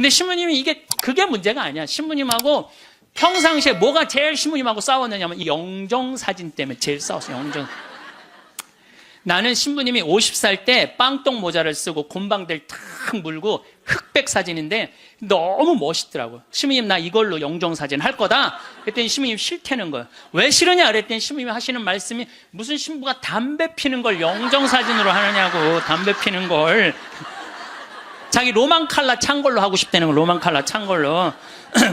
근데 신부님이 그게 문제가 아니야. 신부님하고 평상시에 뭐가 제일 신부님하고 싸웠느냐면 이 영정사진 때문에 제일 싸웠어요. 영정. 나는 신부님이 50살 때 빵똥 모자를 쓰고 곰방대를 탁 물고 흑백 사진인데 너무 멋있더라고요. 신부님 나 이걸로 영정사진 할 거다. 그랬더니 신부님 싫다는 거예요. 왜 싫으냐 그랬더니 신부님이 하시는 말씀이 무슨 신부가 담배 피는 걸 영정사진으로 하느냐고. 담배 피는 걸. 자기 로망 칼라 찬 걸로 하고 싶다는 거. 로망 칼라 찬 걸로.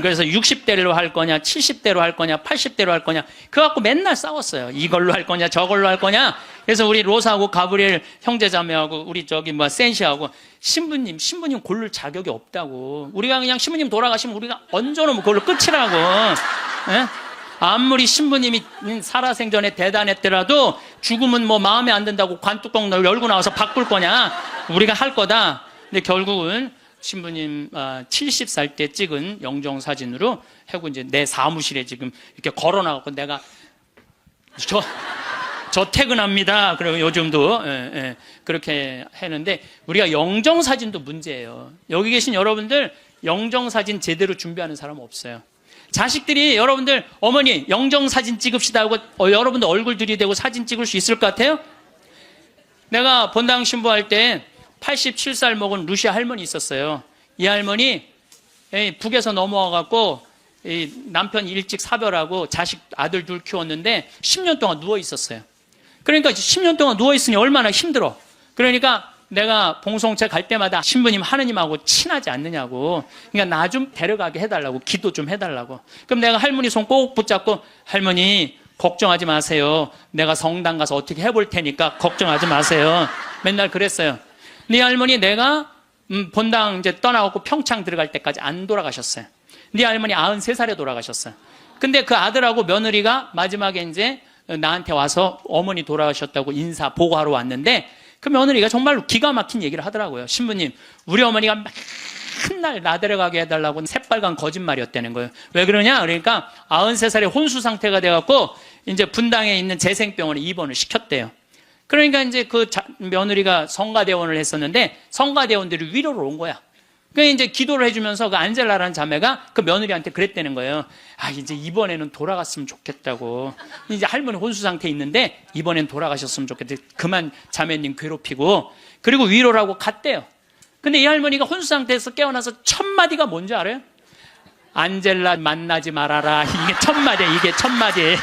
그래서 60대로 할 거냐 70대로 할 거냐 80대로 할 거냐 그거 갖고 맨날 싸웠어요. 이걸로 할 거냐 저걸로 할 거냐. 그래서 우리 로사하고 가브리엘 형제자매하고 우리 센시하고 신부님 고를 자격이 없다고. 우리가 그냥 신부님 돌아가시면 우리가 얹어놓으면 그걸로 끝이라고. 예? 아무리 신부님이 살아생전에 대단했더라도 죽으면 뭐 마음에 안 든다고 관뚜껑 열고 나와서 바꿀 거냐. 우리가 할 거다. 근데 결국은 신부님 70살 때 찍은 영정사진으로 하고 이제 내 사무실에 지금 이렇게 걸어놔갖고 내가 저 퇴근합니다. 그리고 요즘도 그렇게 했는데 우리가 영정사진도 문제예요. 여기 계신 여러분들 영정사진 제대로 준비하는 사람 없어요. 자식들이 여러분들 어머니 영정사진 찍읍시다 하고 여러분들 얼굴 들이대고 사진 찍을 수 있을 것 같아요? 내가 본당 신부할 때 87살 먹은 루시아 할머니 있었어요. 이 할머니 북에서 넘어와갖고 남편 일찍 사별하고 자식 아들 둘 키웠는데 10년 동안 누워 있었어요. 그러니까 10년 동안 누워 있으니 얼마나 힘들어. 그러니까 내가 봉송체 갈 때마다 신부님 하느님하고 친하지 않느냐고. 그러니까 나 좀 데려가게 해달라고. 기도 좀 해달라고. 그럼 내가 할머니 손 꼭 붙잡고 할머니 걱정하지 마세요. 내가 성당 가서 어떻게 해볼 테니까 걱정하지 마세요. 맨날 그랬어요. 네 할머니 내가 본당 이제 떠나갖고 평창 들어갈 때까지 안 돌아가셨어요. 네 할머니 93살에 돌아가셨어요. 근데 그 아들하고 며느리가 마지막에 이제 나한테 와서 어머니 돌아가셨다고 인사 보고하러 왔는데 그 며느리가 정말로 기가 막힌 얘기를 하더라고요. 신부님 우리 어머니가 맨날 나 데려가게 해달라고 새빨간 거짓말이었다는 거예요. 왜 그러냐 그러니까 93살에 혼수 상태가 돼갖고 이제 분당에 있는 재생병원에 입원을 시켰대요. 그러니까 이제 그 며느리가 성가대원을 했었는데 성가대원들이 위로를 온 거야. 그러니까 이제 기도를 해주면서 그 안젤라라는 자매가 그 며느리한테 그랬다는 거예요. 이제 이번에는 돌아갔으면 좋겠다고. 이제 할머니 혼수 상태에 있는데 이번엔 돌아가셨으면 좋겠다. 그만 자매님 괴롭히고. 그리고 위로를 하고 갔대요. 근데 이 할머니가 혼수 상태에서 깨어나서 첫 마디가 뭔지 알아요? 안젤라 만나지 말아라. 이게 첫 마디야. 이게 첫 마디.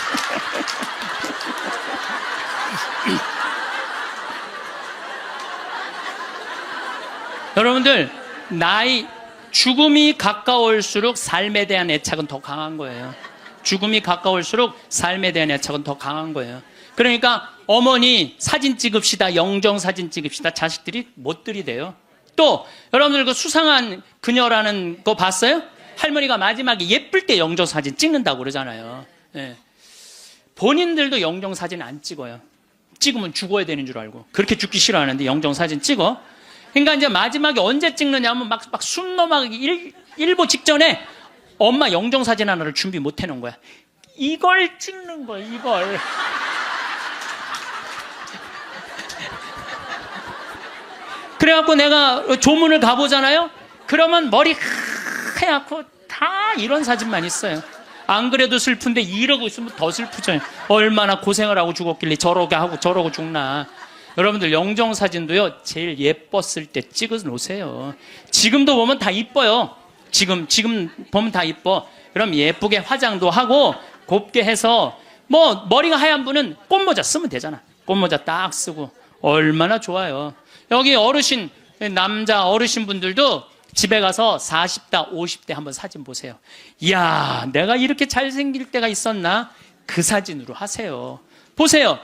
여러분들 죽음이 가까울수록 삶에 대한 애착은 더 강한 거예요. 죽음이 가까울수록 삶에 대한 애착은 더 강한 거예요. 그러니까 어머니 사진 찍읍시다. 영정사진 찍읍시다. 자식들이 못 들이대요. 또 여러분들 그 수상한 그녀라는 거 봤어요? 할머니가 마지막에 예쁠 때 영정사진 찍는다고 그러잖아요. 본인들도 영정사진 안 찍어요. 찍으면 죽어야 되는 줄 알고. 그렇게 죽기 싫어하는데 영정사진 찍어. 그러니까 이제 마지막에 언제 찍느냐면 막 숨 넘어가기 일보 직전에 엄마 영정사진 하나를 준비 못 해놓은 거야. 이걸 찍는 거야, 이걸. 그래갖고 내가 조문을 가보잖아요? 그러면 머리 하얗고 다 이런 사진만 있어요. 안 그래도 슬픈데 이러고 있으면 더 슬프죠. 얼마나 고생을 하고 죽었길래 저러게 하고 저러고 죽나. 여러분들 영정사진도요 제일 예뻤을 때 찍어 놓으세요. 지금도 보면 다 이뻐요. 지금 보면 다 이뻐. 그럼 예쁘게 화장도 하고 곱게 해서 뭐 머리가 하얀 분은 꽃모자 쓰면 되잖아. 꽃모자 딱 쓰고 얼마나 좋아요. 여기 어르신 남자 어르신 분들도 집에 가서 40대 50대 한번 사진 보세요. 이야 내가 이렇게 잘생길 때가 있었나. 그 사진으로 하세요. 보세요.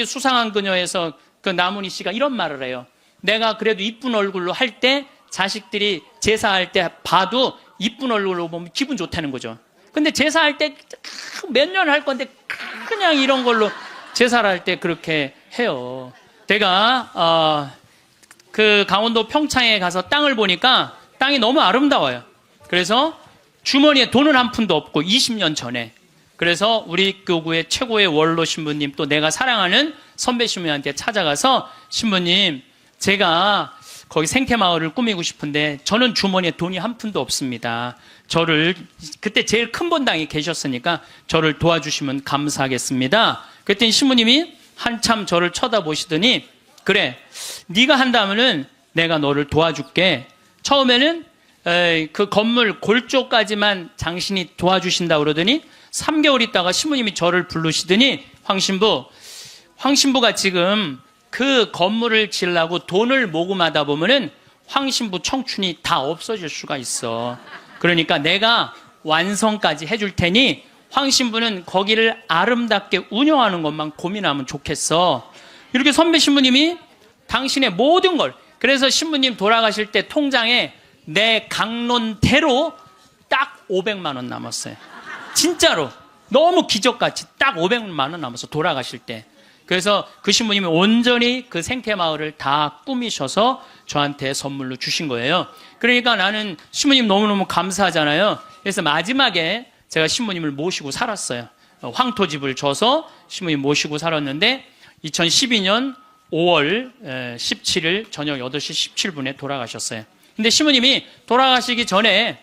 수상한 그녀에서 그 나문희 씨가 이런 말을 해요. 내가 그래도 이쁜 얼굴로 할 때 자식들이 제사할 때 봐도 이쁜 얼굴로 보면 기분 좋다는 거죠. 근데 제사할 때 몇 년 할 건데 그냥 이런 걸로 제사를 할 때 그렇게 해요. 제가 그 강원도 평창에 가서 땅을 보니까 땅이 너무 아름다워요. 그래서 주머니에 돈은 한 푼도 없고 20년 전에 그래서 우리 교구의 최고의 원로 신부님 또 내가 사랑하는 선배 신부님한테 찾아가서 신부님 제가 거기 생태마을을 꾸미고 싶은데 저는 주머니에 돈이 한 푼도 없습니다. 저를 그때 제일 큰 본당에 계셨으니까 저를 도와주시면 감사하겠습니다. 그랬더니 신부님이 한참 저를 쳐다보시더니 그래, 네가 한다면은 내가 너를 도와줄게. 처음에는 그 건물 골조까지만 당신이 도와주신다 그러더니 3개월 있다가 신부님이 저를 부르시더니 황신부가 지금 그 건물을 지으려고 돈을 모금하다 보면은 황신부 청춘이 다 없어질 수가 있어. 그러니까 내가 완성까지 해줄 테니 황신부는 거기를 아름답게 운영하는 것만 고민하면 좋겠어. 이렇게 선배 신부님이 당신의 모든 걸, 그래서 신부님 돌아가실 때 통장에 내 강론대로 딱 500만 원 남았어요. 진짜로 너무 기적같이 딱 500만 원 남았어, 돌아가실 때. 그래서 그 신부님이 온전히 그 생태마을을 다 꾸미셔서 저한테 선물로 주신 거예요. 그러니까 나는 신부님 너무너무 감사하잖아요. 그래서 마지막에 제가 신부님을 모시고 살았어요. 황토집을 줘서 신부님 모시고 살았는데 2012년 5월 17일 저녁 8시 17분에 돌아가셨어요. 근데 신부님이 돌아가시기 전에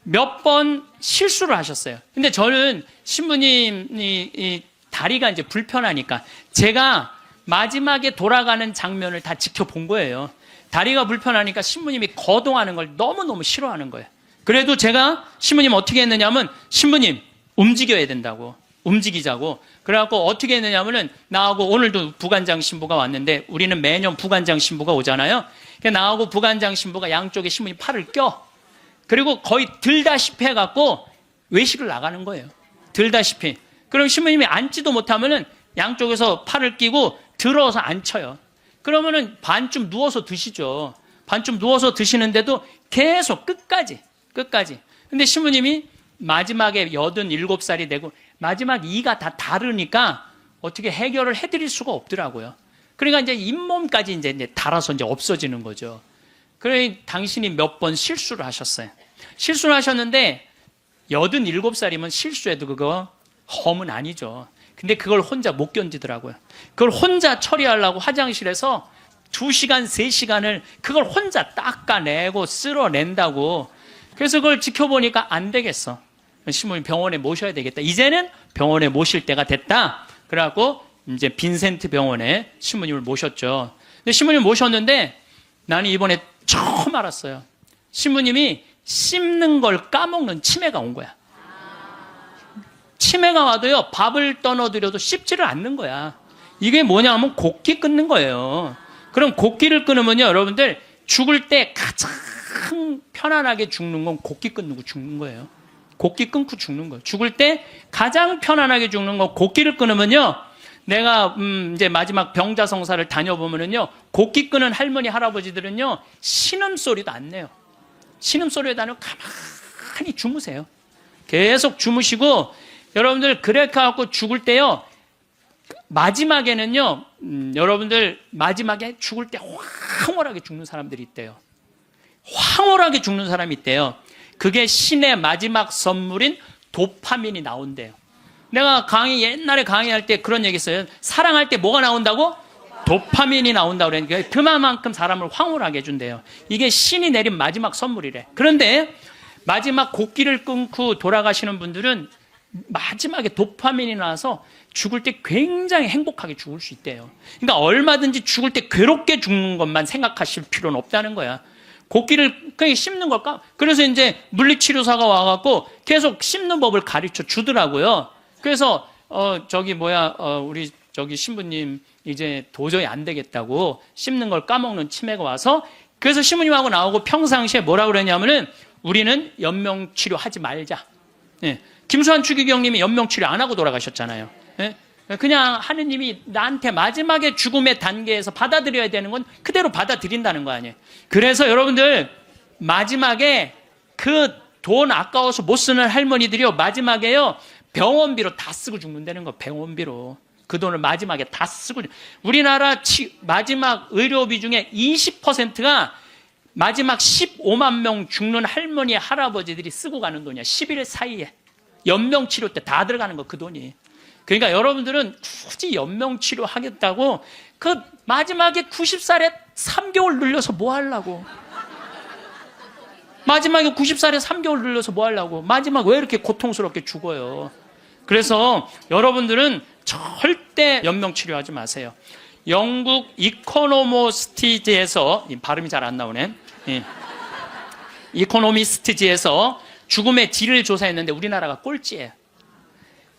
몇 번 실수를 하셨어요. 근데 저는 신부님이 다리가 이제 불편하니까 제가 마지막에 돌아가는 장면을 다 지켜본 거예요. 다리가 불편하니까 신부님이 거동하는 걸 너무너무 싫어하는 거예요. 그래도 제가 신부님 어떻게 했느냐면 신부님 움직여야 된다고, 움직이자고. 그래갖고 어떻게 했느냐면은 나하고 오늘도 부관장 신부가 왔는데 우리는 매년 부관장 신부가 오잖아요. 나하고 부관장 신부가 양쪽에 신부님 팔을 껴. 그리고 거의 들다시피 해갖고 외식을 나가는 거예요. 들다시피. 그럼 신부님이 앉지도 못하면은 양쪽에서 팔을 끼고 들어서 앉혀요. 그러면은 반쯤 누워서 드시죠. 반쯤 누워서 드시는데도 계속 끝까지. 근데 신부님이 마지막에 87살이 되고 마지막 이가 다 다르니까 어떻게 해결을 해드릴 수가 없더라고요. 그러니까 이제 잇몸까지 이제 달아서 이제 없어지는 거죠. 그러니 당신이 몇 번 실수를 하셨어요. 실수를 하셨는데 87살이면 실수해도 그거 험은 아니죠. 근데 그걸 혼자 못 견디더라고요. 그걸 혼자 처리하려고 화장실에서 2시간, 3시간을 그걸 혼자 닦아내고 쓸어낸다고. 그래서 그걸 지켜보니까 안 되겠어. 신부님 병원에 모셔야 되겠다. 이제는 병원에 모실 때가 됐다. 그래갖고 이제 빈센트 병원에 신부님을 모셨죠. 근데 신부님 모셨는데 나는 이번에 처음 알았어요. 신부님이 씹는 걸 까먹는 치매가 온 거야. 치매가 와도요, 밥을 떠넣어드려도 씹지를 않는 거야. 이게 뭐냐면 곡기 끊는 거예요. 그럼 곡기를 끊으면요, 여러분들 죽을 때 가장 편안하게 죽는 건 곡기 끊고 죽는 거예요. 곡기 끊고 죽는 거예요. 죽을 때 가장 편안하게 죽는 건 곡기를 끊으면요, 내가 이제 마지막 병자성사를 다녀보면은요, 곡기 끊은 할머니 할아버지들은요 신음소리도 안 내요. 신음소리도 안 내고 가만히 주무세요. 계속 주무시고 여러분들 그렇게 하고 죽을 때요, 마지막에는요, 여러분들 마지막에 죽을 때 황홀하게 죽는 사람들이 있대요. 황홀하게 죽는 사람이 있대요. 그게 신의 마지막 선물인 도파민이 나온대요. 내가 옛날에 강의할 때 그런 얘기 했어요. 사랑할 때 뭐가 나온다고? 도파민이 나온다고 그러니까 그만큼 사람을 황홀하게 해준대요. 이게 신이 내린 마지막 선물이래. 그런데 마지막 곡기를 끊고 돌아가시는 분들은 마지막에 도파민이 나와서 죽을 때 굉장히 행복하게 죽을 수 있대요. 그러니까 얼마든지 죽을 때 괴롭게 죽는 것만 생각하실 필요는 없다는 거야. 곡기를 그냥 씹는 걸까? 그래서 이제 물리치료사가 와갖고 계속 씹는 법을 가르쳐 주더라고요. 그래서 우리 신부님 이제 도저히 안 되겠다고 씹는 걸 까먹는 치매가 와서, 그래서 신부님하고 나오고 평상시에 뭐라고 그러냐면은 우리는 연명치료 하지 말자. 예. 김수환 추기경님이 연명치료 안 하고 돌아가셨잖아요. 예? 그냥 하느님이 나한테 마지막에 죽음의 단계에서 받아들여야 되는 건 그대로 받아들인다는 거 아니에요. 그래서 여러분들 마지막에 그 돈 아까워서 못 쓰는 할머니들이요, 마지막에요 병원비로 다 쓰고 죽는다는 거. 병원비로 그 돈을 마지막에 다 쓰고. 우리나라 마지막 의료비 중에 20%가 마지막 15만 명 죽는 할머니 할아버지들이 쓰고 가는 돈이야. 10일 사이에 연명치료 때 다 들어가는 거, 그 돈이. 그러니까 여러분들은 굳이 연명치료 하겠다고 그 마지막에 90살에 3개월 늘려서 뭐 하려고? 마지막에 90살에 3개월 늘려서 뭐 하려고? 마지막 왜 이렇게 고통스럽게 죽어요? 그래서 여러분들은 절대 연명치료하지 마세요. 영국 이코노미스트지에서, 발음이 잘 안 나오네. 이코노미스트지에서 죽음의 질을 조사했는데 우리나라가 꼴찌예요.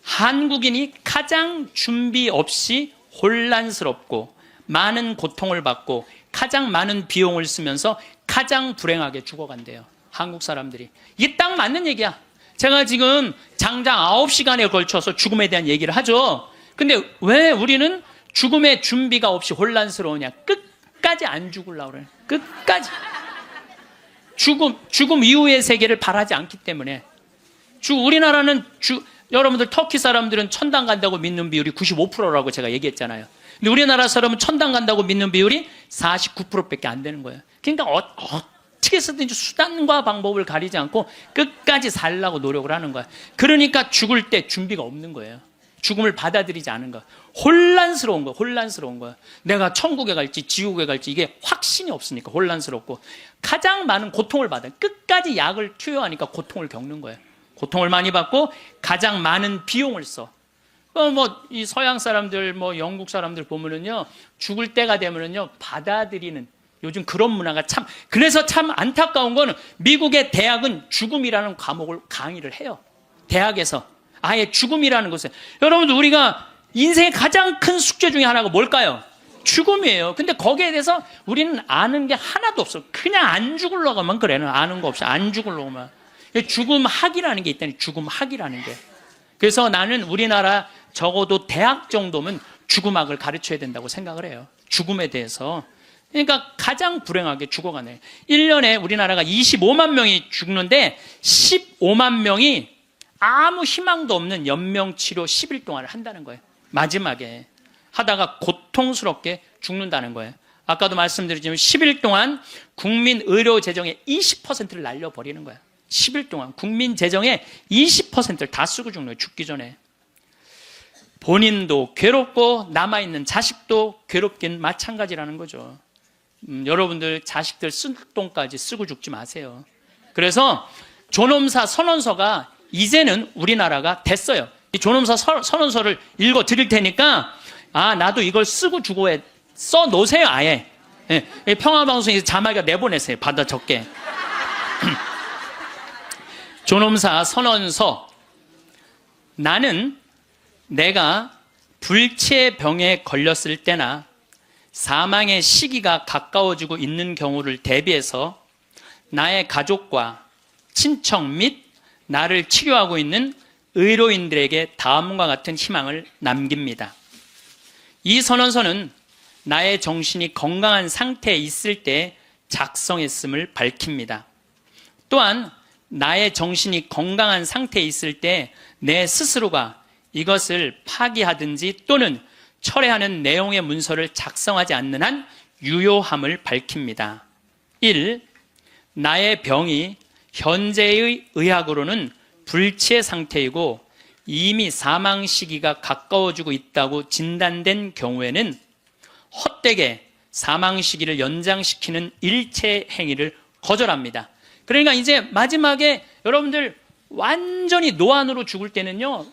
한국인이 가장 준비 없이 혼란스럽고 많은 고통을 받고 가장 많은 비용을 쓰면서 가장 불행하게 죽어간대요. 한국 사람들이. 이게 딱 맞는 얘기야. 제가 지금 장장 9시간에 걸쳐서 죽음에 대한 얘기를 하죠. 근데 왜 우리는 죽음의 준비가 없이 혼란스러우냐? 끝까지 안 죽으려고 그래. 끝까지. 죽음 이후의 세계를 바라지 않기 때문에. 우리나라는 여러분들 터키 사람들은 천당 간다고 믿는 비율이 95%라고 제가 얘기했잖아요. 근데 우리나라 사람은 천당 간다고 믿는 비율이 49%밖에 안 되는 거예요. 그러니까 어떻게 해서든지 수단과 방법을 가리지 않고 끝까지 살려고 노력을 하는 거야. 그러니까 죽을 때 준비가 없는 거예요. 죽음을 받아들이지 않은 거야. 혼란스러운 거야. 혼란스러운 거야. 내가 천국에 갈지 지옥에 갈지 이게 확신이 없으니까 혼란스럽고 가장 많은 고통을 받아요. 끝까지 약을 투여하니까 고통을 겪는 거예요. 고통을 많이 받고 가장 많은 비용을 써. 이 서양 사람들, 영국 사람들 보면은요, 죽을 때가 되면은요, 받아들이는 요즘 그런 문화가 그래서 참 안타까운 거는 미국의 대학은 죽음이라는 과목을 강의를 해요. 대학에서. 아예 죽음이라는 것을. 여러분들 우리가 인생의 가장 큰 숙제 중에 하나가 뭘까요? 죽음이에요. 근데 거기에 대해서 우리는 아는 게 하나도 없어. 그냥 안 죽으려고만 그래. 아는 거 없이 안 죽으려고만. 죽음학이라는 게 있다니. 죽음학이라는 게. 그래서 나는 우리나라 적어도 대학 정도면 죽음학을 가르쳐야 된다고 생각을 해요. 죽음에 대해서. 그러니까 가장 불행하게 죽어가네. 1년에 우리나라가 25만 명이 죽는데 15만 명이 아무 희망도 없는 연명치료 10일 동안을 한다는 거예요. 마지막에 하다가 고통스럽게 죽는다는 거예요. 아까도 말씀드렸지만 10일 동안 국민 의료 재정의 20%를 날려버리는 거예요. 10일 동안 국민 재정의 20%를 다 쓰고 죽는 거예요. 죽기 전에. 본인도 괴롭고 남아있는 자식도 괴롭긴 마찬가지라는 거죠. 여러분들 자식들 쓸 돈까지 쓰고 죽지 마세요. 그래서 존엄사 선언서가 이제는 우리나라가 됐어요. 이 존엄사 선언서를 읽어 드릴 테니까 나도 이걸 쓰고 죽어야 써 놓으세요. 아예. 평화방송에서 자막에 내보내세요. 받아 적게. 존엄사 선언서. 나는 내가 불치병에 걸렸을 때나 사망의 시기가 가까워지고 있는 경우를 대비해서 나의 가족과 친척 및 나를 치료하고 있는 의료인들에게 다음과 같은 희망을 남깁니다. 이 선언서는 나의 정신이 건강한 상태에 있을 때 작성했음을 밝힙니다. 또한 나의 정신이 건강한 상태에 있을 때 내 스스로가 이것을 파기하든지 또는 철회하는 내용의 문서를 작성하지 않는 한 유효함을 밝힙니다. 1. 나의 병이 현재의 의학으로는 불치의 상태이고 이미 사망 시기가 가까워지고 있다고 진단된 경우에는 헛되게 사망 시기를 연장시키는 일체 행위를 거절합니다. 그러니까 이제 마지막에 여러분들 완전히 노안으로 죽을 때는요,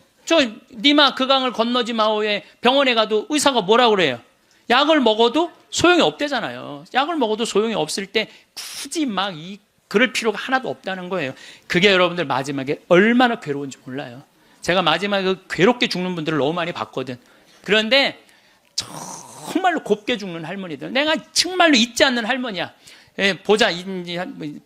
니마 그 강을 건너지 마오에 병원에 가도 의사가 뭐라고 그래요? 약을 먹어도 소용이 없대잖아요. 약을 먹어도 소용이 없을 때 굳이 그럴 필요가 하나도 없다는 거예요. 그게 여러분들 마지막에 얼마나 괴로운지 몰라요. 제가 마지막에 괴롭게 죽는 분들을 너무 많이 봤거든. 그런데 정말로 곱게 죽는 할머니들. 내가 정말로 잊지 않는 할머니야. 보자,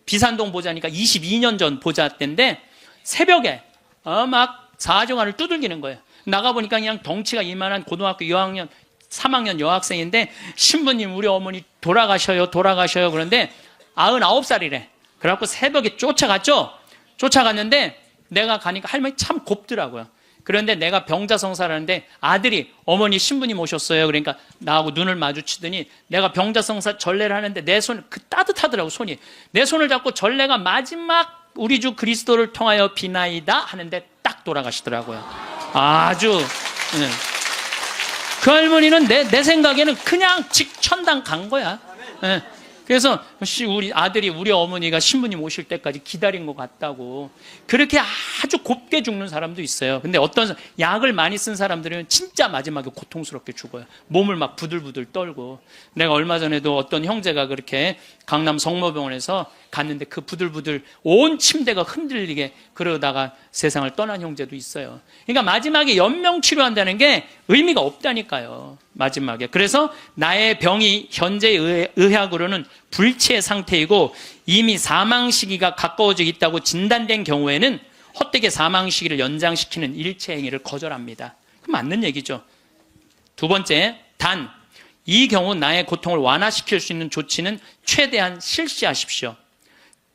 비산동 보자니까 22년 전 보자 때인데 새벽에 막 4정환을 두들기는 거예요. 나가보니까 그냥 덩치가 이만한 고등학교 3학년 여학생인데 신부님 우리 어머니 돌아가셔요. 그런데 99살이래. 그래갖고 새벽에 쫓아갔죠. 쫓아갔는데 내가 가니까 할머니 참 곱더라고요. 그런데 내가 병자성사를 하는데 아들이 어머니 신부님 오셨어요. 그러니까 나하고 눈을 마주치더니 내가 병자성사 전례를 하는데 내 손 따뜻하더라고 손이. 내 손을 잡고 전례가 마지막 우리 주 그리스도를 통하여 비나이다 하는데 딱 돌아가시더라고요. 아주 그 할머니는 내 생각에는 그냥 직천당 간 거야. 예. 그래서 우리 아들이 우리 어머니가 신부님 오실 때까지 기다린 것 같다고. 그렇게 아주 곱게 죽는 사람도 있어요. 근데 어떤 약을 많이 쓴 사람들은 진짜 마지막에 고통스럽게 죽어요. 몸을 막 부들부들 떨고. 내가 얼마 전에도 어떤 형제가 그렇게 강남 성모병원에서 갔는데 그 부들부들 온 침대가 흔들리게 그러다가 세상을 떠난 형제도 있어요. 그러니까 마지막에 연명치료한다는 게 의미가 없다니까요. 마지막에. 그래서 나의 병이 현재 의학으로는 불치의 상태이고 이미 사망 시기가 가까워져 있다고 진단된 경우에는 헛되게 사망 시기를 연장시키는 일체 행위를 거절합니다. 그럼 맞는 얘기죠. 두 번째, 단 이 경우 나의 고통을 완화시킬 수 있는 조치는 최대한 실시하십시오.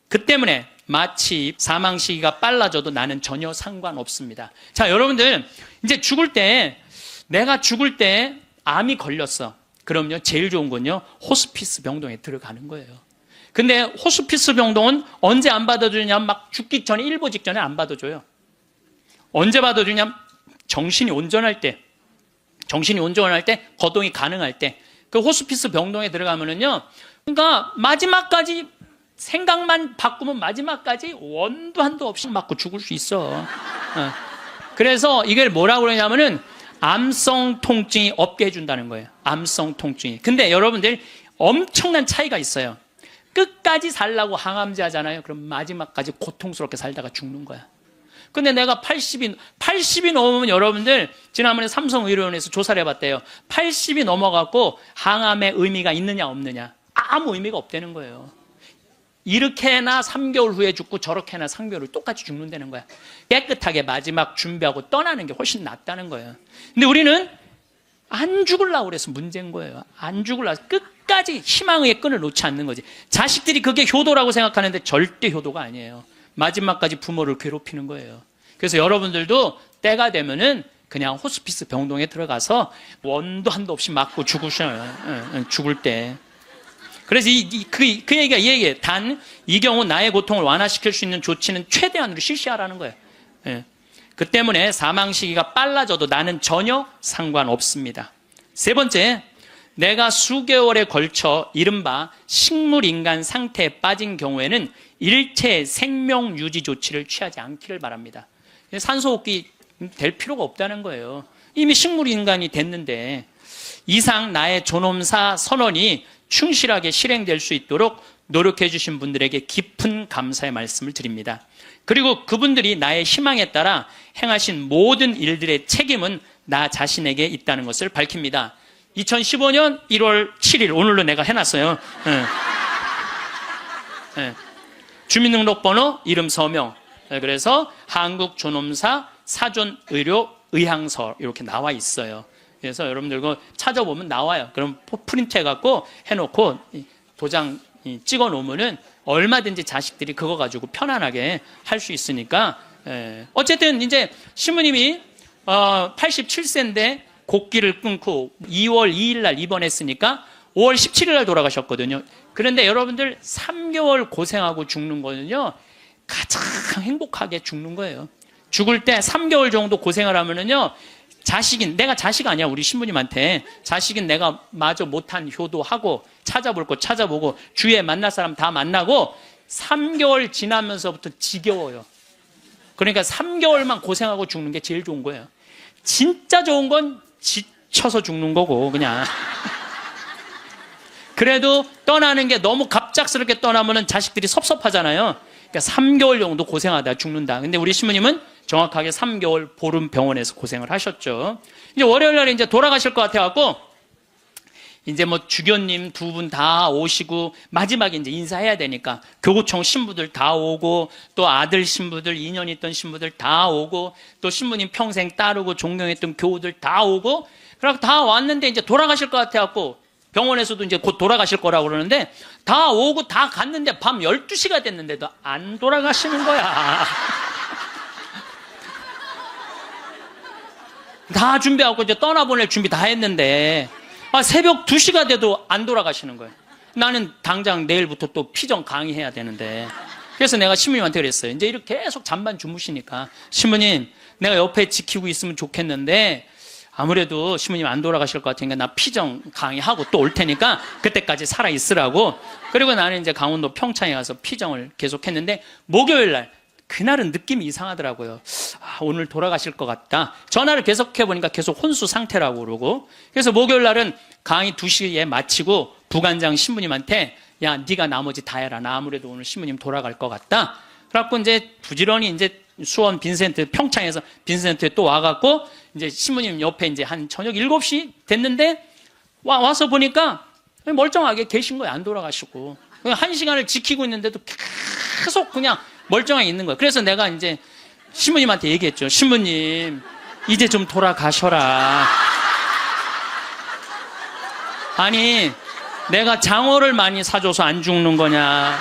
그 때문에 마치 사망 시기가 빨라져도 나는 전혀 상관없습니다. 자, 여러분들 이제 내가 죽을 때 암이 걸렸어. 그럼요, 제일 좋은 건요, 호스피스 병동에 들어가는 거예요. 근데 호스피스 병동은 언제 안 받아주냐? 막 죽기 전에, 일보 직전에 안 받아줘요. 언제 받아주냐? 정신이 온전할 때, 거동이 가능할 때. 그 호스피스 병동에 들어가면은요, 그러니까 마지막까지 생각만 바꾸면 마지막까지 원도 한도 없이 맞고 죽을 수 있어. 그래서 이걸 뭐라고 그러냐면은 암성 통증이 없게 해준다는 거예요. 암성 통증이. 근데 여러분들 엄청난 차이가 있어요. 끝까지 살라고 항암제 하잖아요. 그럼 마지막까지 고통스럽게 살다가 죽는 거야. 근데 내가 80이 넘으면 여러분들 지난번에 삼성의료원에서 조사를 해봤대요. 80이 넘어갖고 항암의 의미가 있느냐 없느냐. 아무 의미가 없다는 거예요. 이렇게나 3개월 후에 죽고 저렇게나 3개월 후에 똑같이 죽는다는 거야. 깨끗하게 마지막 준비하고 떠나는 게 훨씬 낫다는 거예요. 근데 우리는 안 죽으려고 그래서 문제인 거예요. 안 죽으려고 끝까지 희망의 끈을 놓지 않는 거지. 자식들이 그게 효도라고 생각하는데 절대 효도가 아니에요. 마지막까지 부모를 괴롭히는 거예요. 그래서 여러분들도 때가 되면은 그냥 호스피스 병동에 들어가서 원도 한도 없이 맞고 죽으셔요. 죽을 때. 그래서 그 얘기가 이 얘기예요. 단, 이 경우 나의 고통을 완화시킬 수 있는 조치는 최대한으로 실시하라는 거예요. 예. 그 때문에 사망 시기가 빨라져도 나는 전혀 상관없습니다. 세 번째, 내가 수개월에 걸쳐 이른바 식물인간 상태에 빠진 경우에는 일체 생명 유지 조치를 취하지 않기를 바랍니다. 산소호흡기 될 필요가 없다는 거예요. 이미 식물인간이 됐는데 이상 나의 존엄사 선언이 충실하게 실행될 수 있도록 노력해 주신 분들에게 깊은 감사의 말씀을 드립니다. 그리고 그분들이 나의 희망에 따라 행하신 모든 일들의 책임은 나 자신에게 있다는 것을 밝힙니다. 2015년 1월 7일 오늘로 내가 해놨어요. 주민등록번호, 이름, 서명. 그래서 한국존엄사 사전의료 의향서 이렇게 나와 있어요. 그래서 여러분들 그거 찾아보면 나와요. 그럼 프린트 해갖고 해놓고 도장 찍어 놓으면은 얼마든지 자식들이 그거 가지고 편안하게 할 수 있으니까. 어쨌든 이제 신부님이 87세인데 곡기를 끊고 2월 2일 날 입원했으니까 5월 17일 날 돌아가셨거든요. 그런데 여러분들 3개월 고생하고 죽는 거는요, 가장 행복하게 죽는 거예요. 죽을 때 3개월 정도 고생을 하면은요, 내가 자식 아니야, 우리 신부님한테. 자식인 내가 마저 못한 효도하고, 찾아볼 거 찾아보고, 주위에 만날 사람 다 만나고, 3개월 지나면서부터 지겨워요. 그러니까 3개월만 고생하고 죽는 게 제일 좋은 거예요. 진짜 좋은 건 지쳐서 죽는 거고, 그냥. 그래도 떠나는 게 너무 갑작스럽게 떠나면은 자식들이 섭섭하잖아요. 그러니까 3개월 정도 고생하다 죽는다. 근데 우리 신부님은 정확하게 3개월 보름 병원에서 고생을 하셨죠. 이제 월요일 날에 이제 돌아가실 것 같아갖고, 이제 뭐 주교님 두 분 다 오시고, 마지막에 이제 인사해야 되니까, 교구청 신부들 다 오고, 또 아들 신부들, 인연 있던 신부들 다 오고, 또 신부님 평생 따르고 존경했던 교우들 다 오고, 그래서 다 왔는데 이제 돌아가실 것 같아갖고, 병원에서도 이제 곧 돌아가실 거라고 그러는데, 다 오고 다 갔는데 밤 12시가 됐는데도 안 돌아가시는 거야. 다 준비하고 이제 떠나보낼 준비 다 했는데, 새벽 2시가 돼도 안 돌아가시는 거예요. 나는 당장 내일부터 또 피정 강의해야 되는데. 그래서 내가 신부님한테 그랬어요. 이제 이렇게 계속 잠만 주무시니까, 신부님, 내가 옆에 지키고 있으면 좋겠는데, 아무래도 신부님 안 돌아가실 것 같으니까 나 피정 강의하고 또 올 테니까 그때까지 살아 있으라고. 그리고 나는 이제 강원도 평창에 가서 피정을 계속했는데 목요일 날 그날은 느낌이 이상하더라고요. 오늘 돌아가실 것 같다. 전화를 계속해 보니까 계속 혼수 상태라고 그러고. 그래서 목요일 날은 강의 2시에 마치고 부관장 신부님한테 야, 네가 나머지 다 해라. 나 아무래도 오늘 신부님 돌아갈 것 같다. 그래갖고 이제 부지런히 이제 수원 빈센트 평창에서 빈센트에 또 와갖고 이제 신부님 옆에 이제 한 저녁 7시 됐는데 와서 보니까 멀쩡하게 계신 거예요. 안 돌아가시고. 1시간을 지키고 있는데도 계속 그냥 멀쩡하게 있는 거예요. 그래서 내가 이제 신부님한테 얘기했죠. 신부님, 이제 좀 돌아가셔라. 아니, 내가 장어를 많이 사줘서 안 죽는 거냐.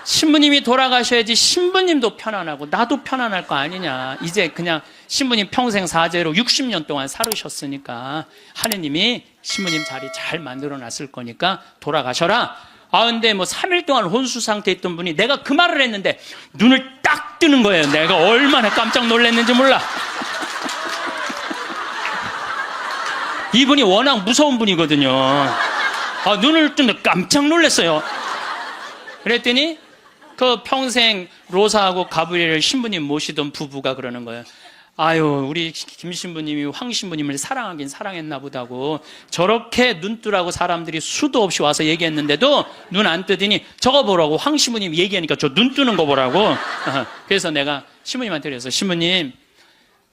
신부님이 돌아가셔야지 신부님도 편안하고 나도 편안할 거 아니냐. 이제 그냥 신부님 평생 사죄로 60년 동안 살으셨으니까 하느님이 신부님 자리 잘 만들어 놨을 거니까 돌아가셔라. 근데 뭐 3일 동안 혼수 상태에 있던 분이 내가 그 말을 했는데 눈을 딱 뜨는 거예요. 내가 얼마나 깜짝 놀랐는지 몰라. 이분이 워낙 무서운 분이거든요. 눈을 뜨는데 깜짝 놀랐어요. 그랬더니 그 평생 로사하고 가브리엘 신부님 모시던 부부가 그러는 거예요. 아유, 우리 김 신부님이 황 신부님을 사랑하긴 사랑했나 보다고. 저렇게 눈뜨라고 사람들이 수도 없이 와서 얘기했는데도 눈 안 뜨더니 저거 보라고. 황 신부님 얘기하니까 저 눈 뜨는 거 보라고. 그래서 내가 신부님한테 그래서 신부님,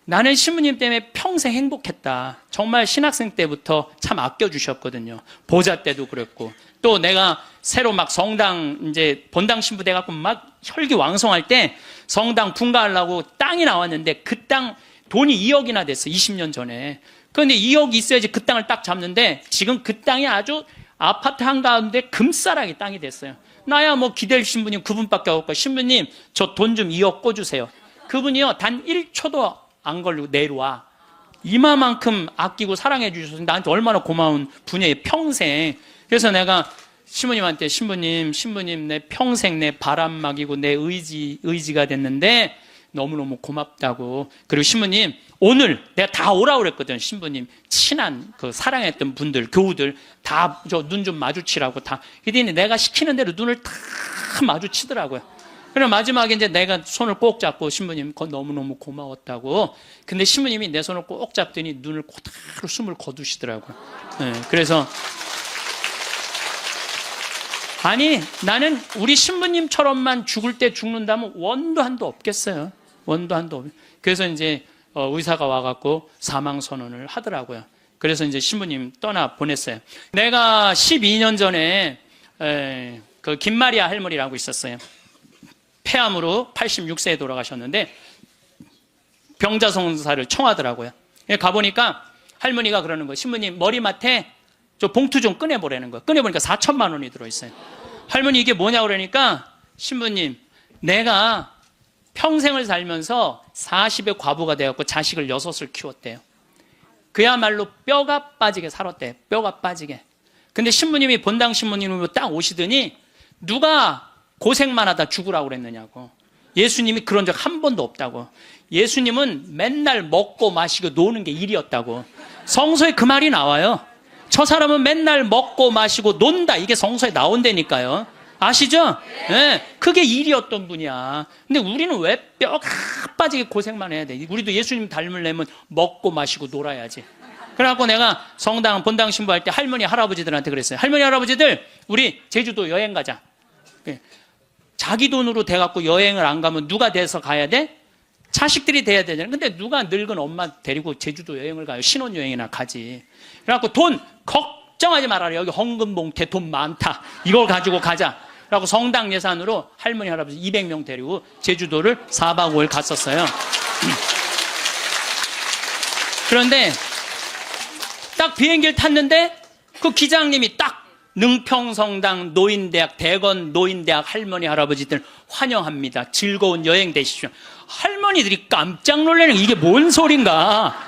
나는 신부님 때문에 평생 행복했다. 정말 신학생 때부터 참 아껴주셨거든요. 보자 때도 그랬고. 또 내가 새로 막 성당 이제 본당 신부 돼갖고 막 혈기왕성할 때 성당 분가하려고 땅이 나왔는데 그 땅 돈이 2억이나 됐어. 20년 전에. 그런데 2억이 있어야지 그 땅을 딱 잡는데 지금 그 땅이 아주 아파트 한가운데 금싸라기 땅이 됐어요. 나야 뭐 기댈 신부님 그분밖에 없고 신부님 저 돈 좀 2억 꿔주세요. 그분이요 단 1초도 안 걸리고 내려와. 이마만큼 아끼고 사랑해 주셔서 나한테 얼마나 고마운 분이에요. 평생. 그래서 내가 신부님한테 신부님 내 평생 내 바람막이고 내 의지가 됐는데 너무너무 고맙다고. 그리고 신부님 오늘 내가 다 오라고 그랬거든. 신부님 친한 그 사랑했던 분들 교우들 다 저 눈 좀 마주치라고 다. 그랬더니 내가 시키는 대로 눈을 다 마주치더라고요. 그리고 마지막에 이제 내가 손을 꼭 잡고 신부님 너무너무 고마웠다고. 근데 신부님이 내 손을 꼭 잡더니 눈을 그대로 숨을 거두시더라고요. 네, 그래서 아니 나는 우리 신부님처럼만 죽을 때 죽는다면 원도 한도 없겠어요. 원도 한도 없. 그래서 이제 의사가 와갖고 사망 선언을 하더라고요. 그래서 이제 신부님 떠나 보냈어요. 내가 12년 전에 그 김마리아 할머니라고 있었어요. 폐암으로 86세에 돌아가셨는데 병자성사를 청하더라고요. 가보니까 할머니가 그러는 거예요. 신부님 머리맡에 저 봉투 좀 꺼내보라는 거예요. 꺼내보니까 4천만 원이 들어있어요. 할머니 이게 뭐냐고 그러니까 신부님 내가 평생을 살면서 40의 과부가 되었고 자식을 6을 키웠대요. 그야말로 뼈가 빠지게 살았대요. 뼈가 빠지게. 근데 신부님이 본당 신부님으로 딱 오시더니 누가 고생만 하다 죽으라고 그랬느냐고. 예수님이 그런 적 한 번도 없다고. 예수님은 맨날 먹고 마시고 노는 게 일이었다고. 성서에 그 말이 나와요. 저 사람은 맨날 먹고 마시고 논다. 이게 성서에 나온다니까요. 아시죠? 네, 그게 일이었던 분이야. 근데 우리는 왜 뼈가 빠지게 고생만 해야 돼? 우리도 예수님 닮으려면 먹고 마시고 놀아야지. 그래갖고 내가 성당 본당 신부할 때 할머니 할아버지들한테 그랬어요. 할머니 할아버지들 우리 제주도 여행 가자. 자기 돈으로 돼갖고 여행을 안 가면 누가 돼서 가야 돼? 자식들이 돼야 되잖아요. 근데 누가 늙은 엄마 데리고 제주도 여행을 가요? 신혼여행이나 가지. 그래갖고 돈 걱정하지 말아라. 여기 헌금봉투에 돈 많다. 이걸 가지고 가자. 그래갖고 성당 예산으로 할머니 할아버지 200명 데리고 제주도를 4박 5일 갔었어요. 그런데 딱 비행기를 탔는데 그 기장님이 딱 능평성당 노인대학 대건 노인대학 할머니 할아버지들 환영합니다. 즐거운 여행 되십시오. 할머니들이 깜짝 놀라는 이게 뭔 소린가.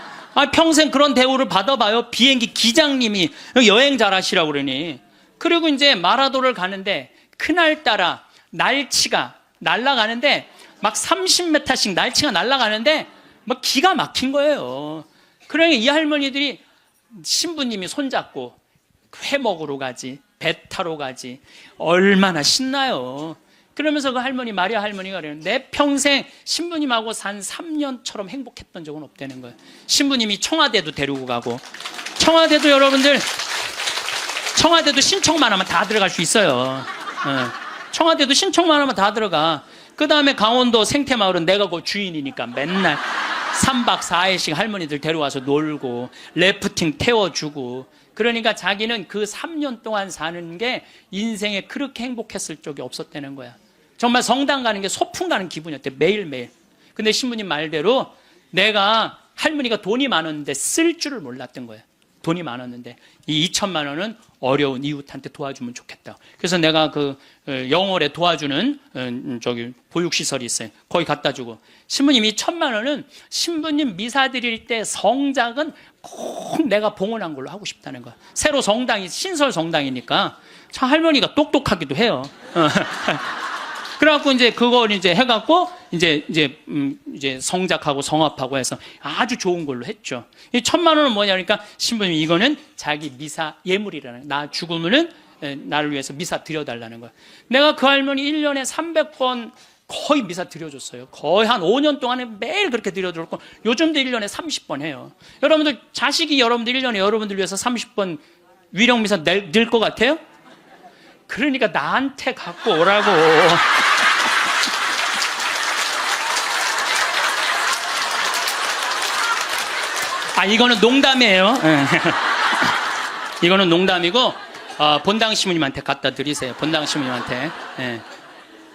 평생 그런 대우를 받아봐요. 비행기 기장님이 여행 잘하시라고 그러니. 그리고 이제 마라도를 가는데 그날따라 날치가 날아가는데 막 30m씩 날치가 날아가는데 막 기가 막힌 거예요. 그러니 이 할머니들이 신부님이 손잡고 회 먹으러 가지, 배 타러 가지, 얼마나 신나요. 그러면서 그 할머니, 마리아 할머니가 그래요. 내 평생 신부님하고 산 3년처럼 행복했던 적은 없다는 거예요. 신부님이 청와대도 데리고 가고, 청와대도 여러분들, 청와대도 신청만 하면 다 들어갈 수 있어요. 청와대도 신청만 하면 다 들어가. 그 다음에 강원도 생태마을은 내가 그 주인이니까 맨날 3박 4일씩 할머니들 데려와서 놀고, 래프팅 태워주고. 그러니까 자기는 그 3년 동안 사는 게 인생에 그렇게 행복했을 적이 없었다는 거야. 정말 성당 가는 게 소풍 가는 기분이었대, 매일매일. 근데 신부님 말대로 내가, 할머니가 돈이 많았는데 쓸 줄을 몰랐던 거야. 돈이 많았는데 이 2천만 원은 어려운 이웃한테 도와주면 좋겠다. 그래서 내가 그 영월에 도와주는 저기 보육시설이 있어요. 거기 갖다 주고, 신부님이 1,000만 원은 신부님 미사 드릴 때 성작은 꼭 내가 봉헌한 걸로 하고 싶다는 거야. 새로 성당이 신설 성당이니까 참 할머니가 똑똑하기도 해요. 그래갖고 이제 그걸 이제 해갖고 이제 성작하고 성합하고 해서 아주 좋은 걸로 했죠. 이 1,000만 원은 뭐냐니까 신부님이 이거는 자기 미사 예물이라는, 나 죽으면은 나를 위해서 미사 드려달라는 거야. 내가 그 할머니 1년에 300번 거의 미사 드려줬어요. 거의 한 5년 동안에 매일 그렇게 드려줬고, 요즘도 1년에 30번 해요. 여러분들 자식이 여러분들 1년에 여러분들 위해서 30번 위령 미사 낼 것 같아요? 그러니까 나한테 갖고 오라고. 이거는 농담이에요. 이거는 농담이고, 본당 신부님한테 갖다 드리세요. 본당 신부님한테.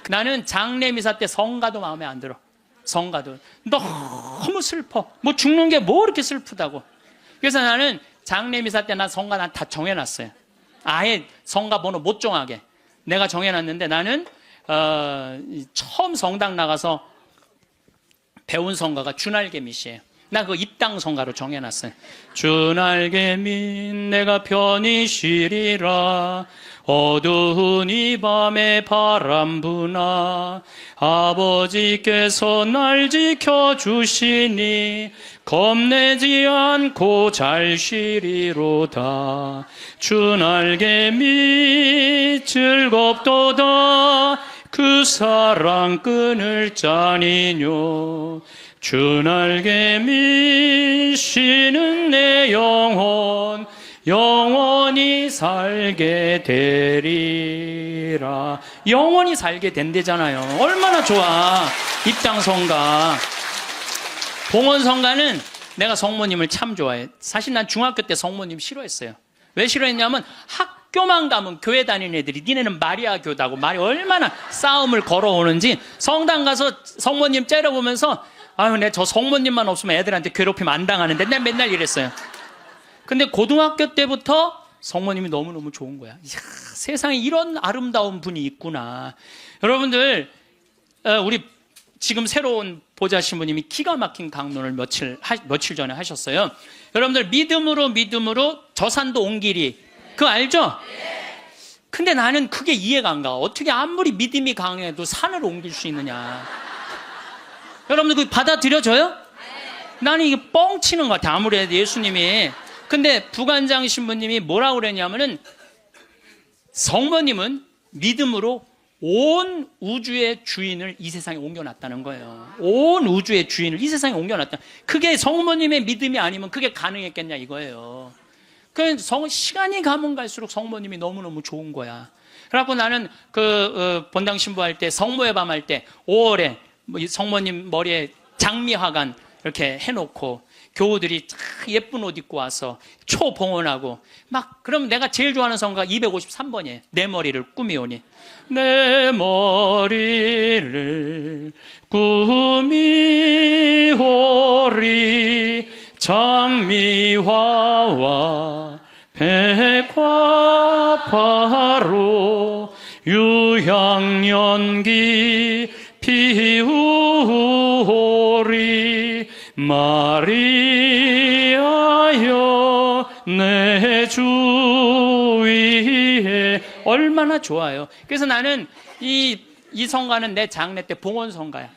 나는 장례미사 때 성가도 마음에 안 들어. 성가도 너무 슬퍼. 뭐 죽는 게 뭐 이렇게 슬프다고. 그래서 나는 장례미사 때 난 성가 난 다 정해놨어요. 아예 성가 번호 못 정하게 내가 정해놨는데, 나는 처음 성당 나가서 배운 성가가 주날개밋이에요. 나 그 입당 성가로 정해놨어요. 주날개밋 내가 편히 쉬리라, 어두운 이 밤에 바람 부나 아버지께서 날 지켜주시니 겁내지 않고 잘 쉬리로다. 주날개밋 즐겁도다, 그 사랑 끊을 자니뇨. 주날개밋 쉬는 내 영혼 영원히 살게 되리라. 영원히 살게 된대잖아요. 얼마나 좋아. 입당성가. 봉헌성가는 내가 성모님을 참 좋아해. 사실 난 중학교 때 성모님 싫어했어요. 왜 싫어했냐면 학교만 가면 교회 다니는 애들이 니네는 마리아 교다고 말이 얼마나 싸움을 걸어오는지, 성당 가서 성모님 째려보면서 아유, 내 저 성모님만 없으면 애들한테 괴롭히면 안 당하는데, 내가 맨날 이랬어요. 근데 고등학교 때부터 성모님이 너무너무 좋은 거야. 이야, 세상에 이런 아름다운 분이 있구나. 여러분들, 우리 지금 새로운 보좌 신부님이 기가 막힌 강론을 며칠 전에 하셨어요. 여러분들, 믿음으로 저 산도 온 길이, 그거 알죠? 근데 나는 그게 이해가 안 가. 어떻게 아무리 믿음이 강해도 산을 옮길 수 있느냐. 여러분들 그거 받아들여져요? 나는 이게 뻥치는 것 같아, 아무래도 예수님이. 근데 부관장 신부님이 뭐라고 그랬냐면은, 성모님은 믿음으로 온 우주의 주인을 이 세상에 옮겨놨다는 거예요. 온 우주의 주인을 이 세상에 옮겨놨다. 그게 성모님의 믿음이 아니면 그게 가능했겠냐 이거예요. 그래서 시간이 가면 갈수록 성모님이 너무너무 좋은 거야. 그래갖고 나는 본당 신부할 때, 성모의 밤 할 때 5월에 성모님 머리에 장미화관 이렇게 해놓고 교우들이 예쁜 옷 입고 와서 초봉헌하고 막, 그럼 내가 제일 좋아하는 성가 253번이에요. 내 머리를 꾸미오니. 내 머리를 꾸미오리 장미화와 백화파로 유향연기 피우오리 마리아여 내 주 위에. 얼마나 좋아요. 그래서 나는 이 성가는 내 장례 때 봉헌 성가야.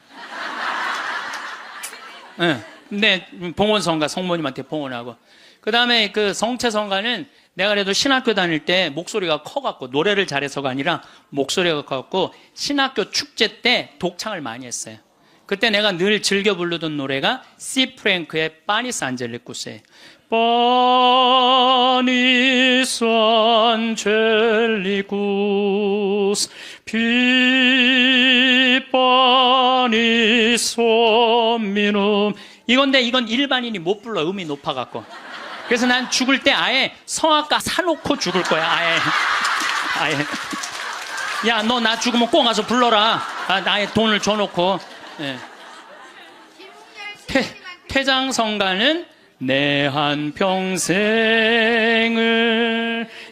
네. 네, 봉헌성가 성모님한테 봉헌하고. 그 다음에 그 성체성가는 내가 그래도 신학교 다닐 때 목소리가 커갖고, 노래를 잘해서가 아니라 목소리가 커갖고, 신학교 축제 때 독창을 많이 했어요. 그때 내가 늘 즐겨 부르던 노래가 시 프랭크의 파니스 안젤리쿠스예요. 파니스 안젤리쿠스 피 파니스 미눔. 이건데 이건 일반인이 못 불러, 음이 높아갖고. 그래서 난 죽을 때 아예 성악가 사놓고 죽을 거야. 아예. 야, 너 나 죽으면 꼭 가서 불러라. 아예 돈을 줘놓고. 예. 퇴장성가는 내 한평생을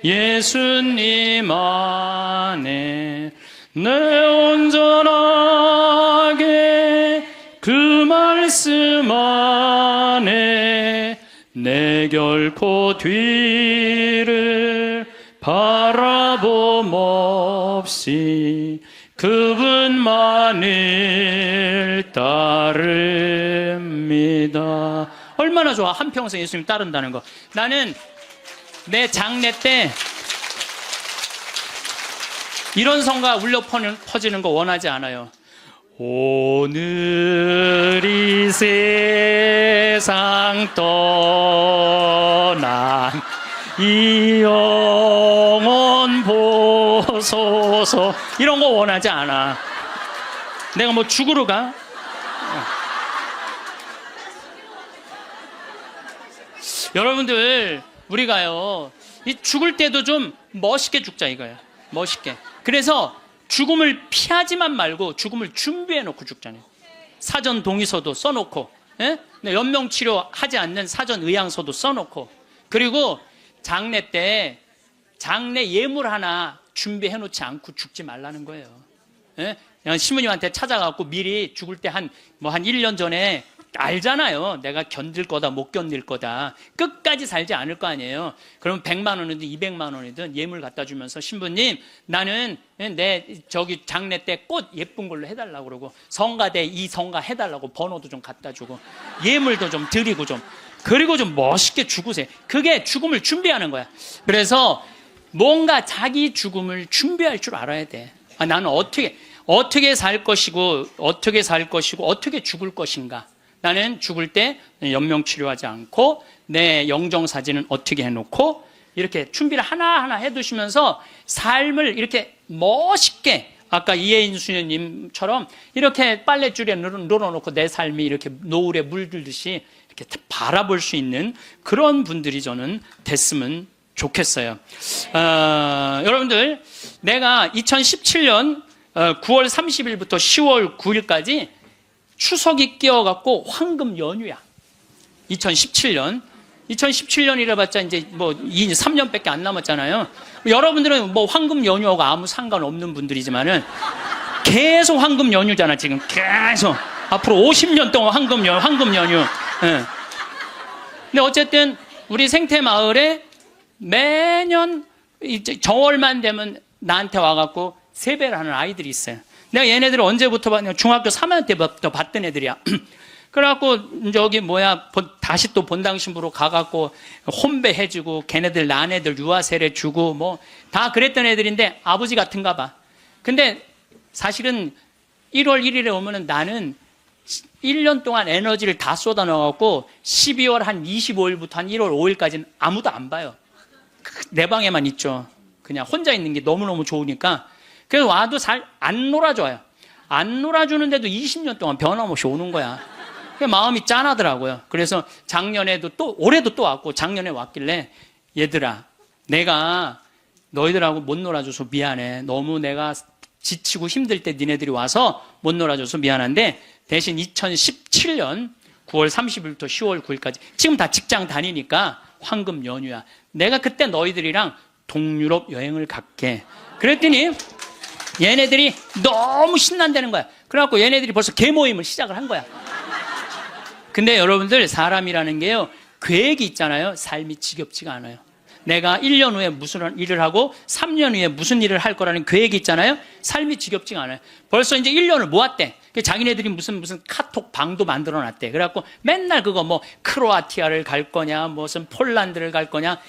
예수님 안에 내 온전하게 그 말씀 안에 내 결코 뒤를 바라봄 없이 그분만을 따릅니다. 얼마나 좋아, 한평생 예수님 따른다는 거. 나는 내 장례 때 이런 성가 울려 퍼지는 거 원하지 않아요. 오늘 이 세상 떠난 이 영혼 보소서, 이런 거 원하지 않아. 내가 뭐 죽으러 가? 여러분들, 우리가요, 이 죽을 때도 좀 멋있게 죽자 이거예요. 멋있게. 그래서 죽음을 피하지만 말고 죽음을 준비해 놓고 죽잖아요. 사전 동의서도 써놓고, 예? 연명치료 하지 않는 사전 의향서도 써놓고, 그리고 장례 때 장례 예물 하나 준비해 놓지 않고 죽지 말라는 거예요. 예? 그냥 신부님한테 찾아가고 미리 죽을 때 한 1년 전에 알잖아요. 내가 견딜 거다, 못 견딜 거다. 끝까지 살지 않을 거 아니에요. 그럼 100만 원이든 200만 원이든 예물 갖다 주면서, 신부님, 나는 내 저기 장례 때 꽃 예쁜 걸로 해달라고 그러고, 성가대 이 성가 해달라고 번호도 좀 갖다 주고, 예물도 좀 드리고 좀, 그리고 좀 멋있게 죽으세요. 그게 죽음을 준비하는 거야. 그래서 뭔가 자기 죽음을 준비할 줄 알아야 돼. 나는 어떻게 살 것이고, 어떻게 죽을 것인가. 나는 죽을 때 연명치료하지 않고 내 영정사진은 어떻게 해놓고, 이렇게 준비를 하나하나 해두시면서 삶을 이렇게 멋있게, 아까 이혜인 수녀님처럼 이렇게 빨랫줄에 늘어놓고 내 삶이 이렇게 노을에 물들듯이 이렇게 바라볼 수 있는 그런 분들이 저는 됐으면 좋겠어요. 여러분들, 내가 2017년 9월 30일부터 10월 9일까지 추석이 끼어갖고 황금 연휴야. 2017년이라 봤자 이제 3년밖에 안 남았잖아요. 여러분들은 황금 연휴하고 아무 상관없는 분들이지만은 계속 황금 연휴잖아, 지금. 계속. 앞으로 50년 동안 황금 연휴. 예. 근데 어쨌든 우리 생태마을에 매년 이제 정월만 되면 나한테 와갖고 세배를 하는 아이들이 있어요. 내가 얘네들을 언제부터 봤냐? 중학교 3학년 때부터 봤던 애들이야. 그래갖고 다시 또 본당 신부로 가갖고 혼배해주고, 걔네들 난 애들 유아세례 주고 다 그랬던 애들인데 아버지 같은가 봐. 근데 사실은 1월 1일에 오면은 나는 1년 동안 에너지를 다 쏟아 넣어갖고 12월 한 25일부터 한 1월 5일까지는 아무도 안 봐요. 내 방에만 있죠. 그냥 혼자 있는 게 너무너무 좋으니까. 그래서 와도 잘 안 놀아줘요. 안 놀아주는데도 20년 동안 변함없이 오는 거야. 마음이 짠하더라고요. 그래서 작년에도 올해도 또 왔고, 작년에 왔길래, 얘들아, 내가 너희들하고 못 놀아줘서 미안해. 너무 내가 지치고 힘들 때 니네들이 와서 못 놀아줘서 미안한데, 대신 2017년 9월 30일부터 10월 9일까지 지금 다 직장 다니니까 황금 연휴야. 내가 그때 너희들이랑 동유럽 여행을 갈게. 그랬더니 얘네들이 너무 신난다는 거야. 그래갖고 얘네들이 벌써 개모임을 시작을 한 거야. 근데 여러분들, 사람이라는 게요, 계획이 있잖아요. 삶이 지겹지가 않아요. 내가 1년 후에 무슨 일을 하고 3년 후에 무슨 일을 할 거라는 계획이 있잖아요. 삶이 지겹지가 않아요. 벌써 이제 1년을 모았대. 자기네들이 무슨 카톡 방도 만들어 놨대. 그래갖고 맨날 그거 뭐 크로아티아를 갈 거냐, 무슨 폴란드를 갈 거냐.